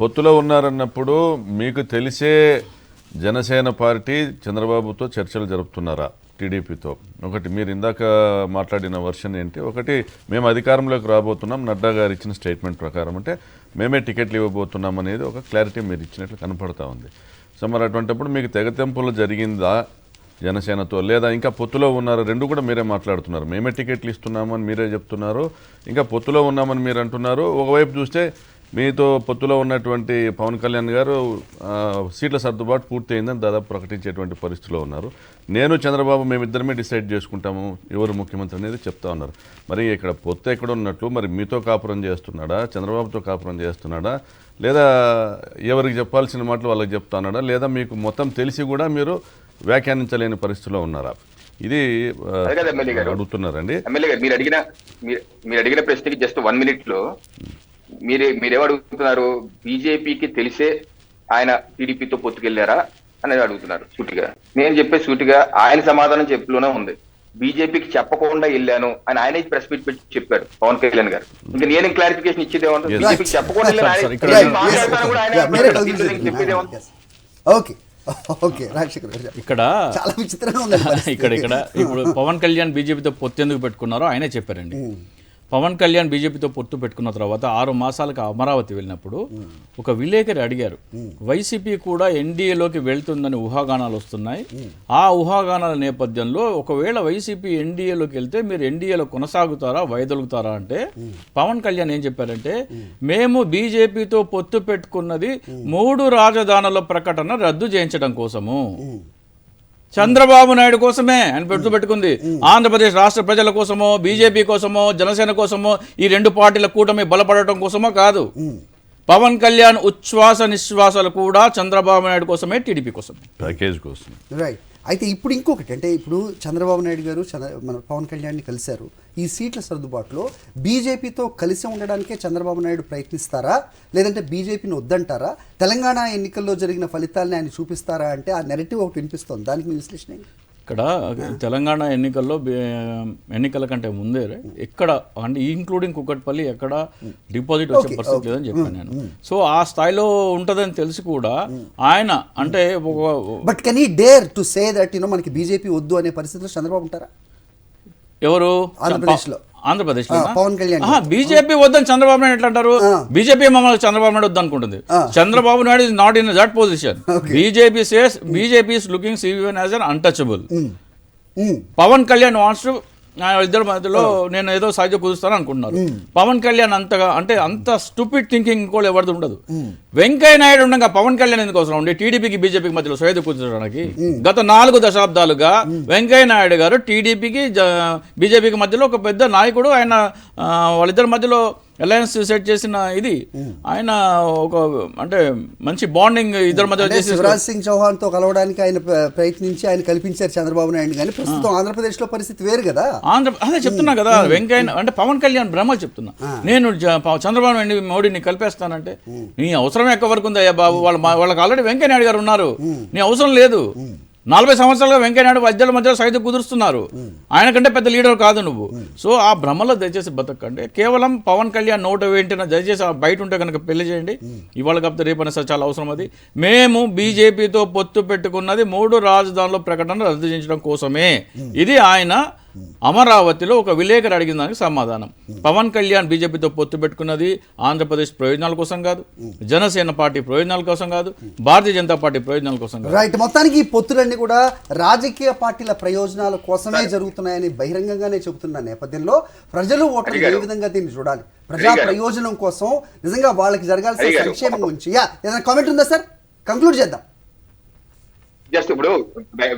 పొత్తులో ఉన్నారన్నప్పుడు మీకు తెలిసే జనసేన పార్టీ చంద్రబాబుతో చర్చలు జరుపుతున్నారా టీడీపీతో? ఒకటి మీరు ఇందాక మాట్లాడిన వర్షన్ ఏంటి, ఒకటి మేము అధికారంలోకి రాబోతున్నాం నడ్డా గారు ఇచ్చిన స్టేట్మెంట్ ప్రకారం అంటే మేమే టికెట్లు ఇవ్వబోతున్నాం అనేది ఒక క్లారిటీ మీరు ఇచ్చినట్లు కనపడతా ఉంది. సో మరి అటువంటిప్పుడు మీకు తెగతెంపులు జరిగిందా జనసేనతో, లేదా ఇంకా పొత్తులో ఉన్నారు? రెండు కూడా మీరే మాట్లాడుతున్నారు, మేమే టికెట్లు ఇస్తున్నామని మీరే చెప్తున్నారు, ఇంకా పొత్తులో ఉన్నామని మీరు అంటున్నారు. ఒకవైపు చూస్తే మీతో పొత్తులో ఉన్నటువంటి పవన్ కళ్యాణ్ గారు సీట్ల సర్దుబాటు పూర్తయిందని దాదాపు ప్రకటించేటువంటి పరిస్థితిలో ఉన్నారు. నేను చంద్రబాబు మేమిద్దరమే డిసైడ్ చేసుకుంటాము ఎవరు ముఖ్యమంత్రి అనేది చెప్తా ఉన్నారు. మరి ఇక్కడ పొత్తు ఎక్కడ ఉన్నట్లు, మరి మీతో కాపురం చేస్తున్నాడా, చంద్రబాబుతో కాపురం చేస్తున్నాడా, లేదా ఎవరికి చెప్పాల్సిన మాటలు వాళ్ళకి చెప్తున్నాడా, లేదా మీకు మొత్తం తెలిసి కూడా మీరు వ్యాఖ్యానించలేని పరిస్థితిలో ఉన్నారా? ఇది అడుగుతున్నారండి. ఎమ్మెల్యే గారు మీరు అడిగిన ప్రశ్నకి జస్ట్ 1 minute లో మీరేమడుగుతున్నారు, బీజేపీకి తెలిసే ఆయన టీడీపీతో పొత్తుకెళ్లారా అనేది అడుగుతున్నారు సూటిగా. నేను చెప్పే సూటిగా ఆయన సమాధానం చెప్పులోనే ఉంది, బీజేపీకి చెప్పకుండా వెళ్ళాను అని ఆయన ప్రెస్ మీట్ పెట్టి చెప్పారు పవన్ కళ్యాణ్ గారు. ఇంకా నేను క్లారిఫికేషన్ ఇచ్చేది ఏమంటారు, బీజేపీకి చెప్పకుండా ఇక్కడ చాలా విచిత్రంగా ఉంది. ఇక్కడ ఇప్పుడు పవన్ కళ్యాణ్ బీజేపీతో పొత్తు ఎందుకు పెట్టుకున్నారో ఆయనే చెప్పారండి. పవన్ కళ్యాణ్ బీజేపీతో పొత్తు పెట్టుకున్న తర్వాత 6 మాసాలకు అమరావతి వెళ్ళినప్పుడు ఒక విలేకరి అడిగారు, వైసీపీ కూడా ఎన్డీఏలోకి వెళ్తుందని ఊహాగానాలు వస్తున్నాయి, ఆ ఊహాగానాల నేపథ్యంలో ఒకవేళ వైసీపీ ఎన్డీఏలోకి వెళ్తే మీరు ఎన్డీఏలో కొనసాగుతారా వైదొలుగుతారా అంటే పవన్ కళ్యాణ్ ఏం చెప్పారంటే, మేము బీజేపీతో పొత్తు పెట్టుకున్నది 3 రాజధానుల ప్రకటన రద్దు చేయించడం కోసము, చంద్రబాబు నాయుడు కోసమే ఆయన పెట్టుకుంది. ఆంధ్రప్రదేశ్ రాష్ట్ర ప్రజల కోసమో బీజేపీ కోసమో జనసేన కోసమో ఈ 2 పార్టీల కూటమి బలపడటం కోసమో కాదు. పవన్ కళ్యాణ్ ఉచ్ఛ్వాస నిశ్వాసాలు కూడా చంద్రబాబు నాయుడు కోసమే, టీడీపీ కోసమే, ప్యాకేజ్ కోసం. రైట్. అయితే ఇప్పుడు ఇంకొకటి అంటే ఇప్పుడు చంద్రబాబు నాయుడు గారు మన పవన్ కళ్యాణ్ని కలిశారు. ఈ సీట్ల సర్దుబాటులో బీజేపీతో కలిసి ఉండడానికే చంద్రబాబు నాయుడు ప్రయత్నిస్తారా, లేదంటే బీజేపీని వద్దంటారా? తెలంగాణ ఎన్నికల్లో జరిగిన ఫలితాలని ఆయన చూపిస్తారా అంటే ఆ నెరటివ్ ఒకటి వినిపిస్తుంది, దానికి మీ విశ్లేషణ ఏంటి? ఇక్కడ తెలంగాణ ఎన్నికల కంటే ముందే ఎక్కడ అంటే ఇంక్లూడింగ్ కుక్కట్పల్లి ఎక్కడ డిపాజిట్ వచ్చే పరిస్థితి లేదని చెప్పాను నేను. సో ఆ స్థాయిలో ఉంటుందని తెలిసి కూడా ఆయన అంటే but can he dare to say that మనకి బీజేపీ వద్దు అనే పరిస్థితిలో చంద్రబాబు ఉంటారా? ఎవరు ఆంధ్రప్రదేశ్ పవన్ కళ్యాణ్ బీజేపీ వద్దని చంద్రబాబు నాయుడు ఎట్లా అంటారు? బీజేపీ మమ్మల్ని చంద్రబాబు నాయుడు వద్దు అనుకుంటుంది. Chandrababu Naidu is not in that position. BJP says BJP is looking CBN as an untouchable. Pawan Kalyan wants to ఇద్దరి మధ్యలో నేను ఏదో సహజ కుదుస్తాను అనుకుంటున్నారు. పవన్ కళ్యాణ్ అంతగా అంటే అంత స్టూపిడ్ థింకింగ్ కూడా ఎవరిది ఉండదు. వెంకయ్య నాయుడు ఉండగా పవన్ కళ్యాణ్ ఎందుకు అవసరం ఉండే టీడీపీకి బీజేపీకి మధ్యలో సహజ కుదరడానికి? గత 4 దశాబ్దాలుగా వెంకయ్య నాయుడు గారు టీడీపీకి బీజేపీకి మధ్యలో ఒక పెద్ద నాయకుడు. ఆయన వాళ్ళిద్దరి మధ్యలో అలయన్స్ సెట్ చేసిన ఇది ఆయన ఒక అంటే మంచి బాండింగ్ ఇద్దరి మధ్య చేసి శివరాజ్ సింగ్ చౌహాన్ తో కలవడానికి ఆయన ప్రయత్నించి ఆయన కల్పించారు చంద్రబాబు నాయుడు. కానీ ప్రస్తుతం ఆంధ్రప్రదేశ్ లో పరిస్థితి వేరు కదా. అదే చెప్తున్నా కదా, వెంకయ్య అంటే పవన్ కళ్యాణ్ భ్రమలు చెప్తున్నా. నేను చంద్రబాబు నాయుడు మోడీని కలిపేస్తానంటే నీ అవసరం ఎక్క వరకు ఉందయ్యా బాబు, వాళ్ళకి ఆల్రెడీ వెంకయ్య నాయుడు గారు ఉన్నారు, నీ అవసరం లేదు. 40 సంవత్సరాలుగా వెంకయ్యనాయుడు మధ్యలో సైతం కుదురుస్తున్నారు. ఆయన కంటే పెద్ద లీడర్ కాదు నువ్వు. సో ఆ భ్రమలో దయచేసి బతకండి. కేవలం పవన్ కళ్యాణ్ నోట వెంటనే దయచేసి బయట ఉంటే కనుక పెళ్లి చేయండి. ఇవాళ కాకపోతే రేపైనా సార్ చాలా అవసరం అది. మేము బీజేపీతో పొత్తు పెట్టుకున్నది 3 రాజధానుల ప్రకటన రద్దు చేయించడం కోసమే. ఇది ఆయన అమరావతిలో ఒక విలేకరు అడిగిన దానికి సమాధానం. పవన్ కళ్యాణ్ బీజేపీతో పొత్తు పెట్టుకున్నది ఆంధ్రప్రదేశ్ ప్రయోజనాల కోసం కాదు, జనసేన పార్టీ ప్రయోజనాల కోసం కాదు, భారతీయ జనతా పార్టీ ప్రయోజనాల కోసం కాదు. రైట్. మొత్తానికి ఈ పొత్తులన్నీ కూడా రాజకీయ పార్టీల ప్రయోజనాల కోసమే జరుగుతున్నాయని బహిరంగంగానే చెబుతున్న నేపథ్యంలో ప్రజలు ఓటర్లు ఏ విధంగా దీన్ని చూడాలి? ప్రజా ప్రయోజనం కోసం నిజంగా వాళ్ళకి జరగాల్సిన సంక్షేమం గురించి ఏదైనా కామెంట్ ఉందా సార్? కంక్లూడ్ చేద్దాం. జస్ట్ ఇప్పుడు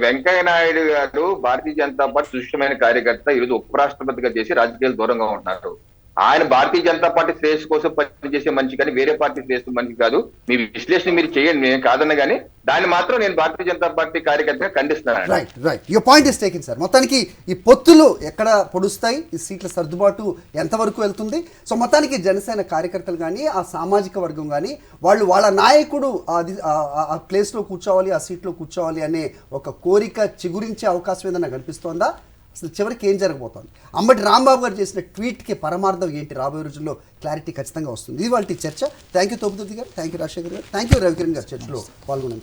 వెంకయ్య నాయుడు గారు భారతీయ జనతా పార్టీ సుష్యమైన కార్యకర్త, ఈరోజు ఉపరాష్ట్రపతిగా చేసి రాజకీయాలు దూరంగా ఉంటున్నారు. ఆయన భారతీయ జనతా పార్టీ శ్రేయస్సు కోసం పనిచేసే మనిషి కానీ వేరే పార్టీ శ్రేయస్సు మనిషి కాదు. మీ విశ్లేషణ మీరు చేయండి, నేను కాదన్న కానీ దాన్ని మాత్రం నేను భారతీయ జనతా పార్టీ కార్యకర్తగా ఖండిస్తున్నాను. Right right your point is taken sir. మొత్తానికి ఈ పొత్తులు ఎక్కడ పొడుస్తాయి, ఈ సీట్ల సర్దుబాటు ఎంతవరకు వెళ్తుంది? సో మొత్తానికి జనసేన కార్యకర్తలు కానీ ఆ సామాజిక వర్గం కానీ వాళ్ళు వాళ్ళ నాయకుడు అది ఆ ప్లేస్లో కూర్చోవాలి, ఆ సీట్లో కూర్చోవాలి అనే ఒక కోరిక చిగురించే అవకాశం ఏదైనా కనిపిస్తోందా? అసలు చివరికి ఏం జరగబోతోంది? అంబటి రాంబాబు గారు చేసిన ట్వీట్కి పరమార్థం ఏంటి? రాబోయే రోజుల్లో క్లారిటీ ఖచ్చితంగా వస్తుంది. ఇది వాళ్ళ చర్చ. థ్యాంక్ యూ తోపుదుర్తి గారు, థ్యాంక్ యూ రాజశేఖర్ గారు, థ్యాంక్ యూ రవికిరణ్ గారు చర్చలో పాల్గొన్నారు.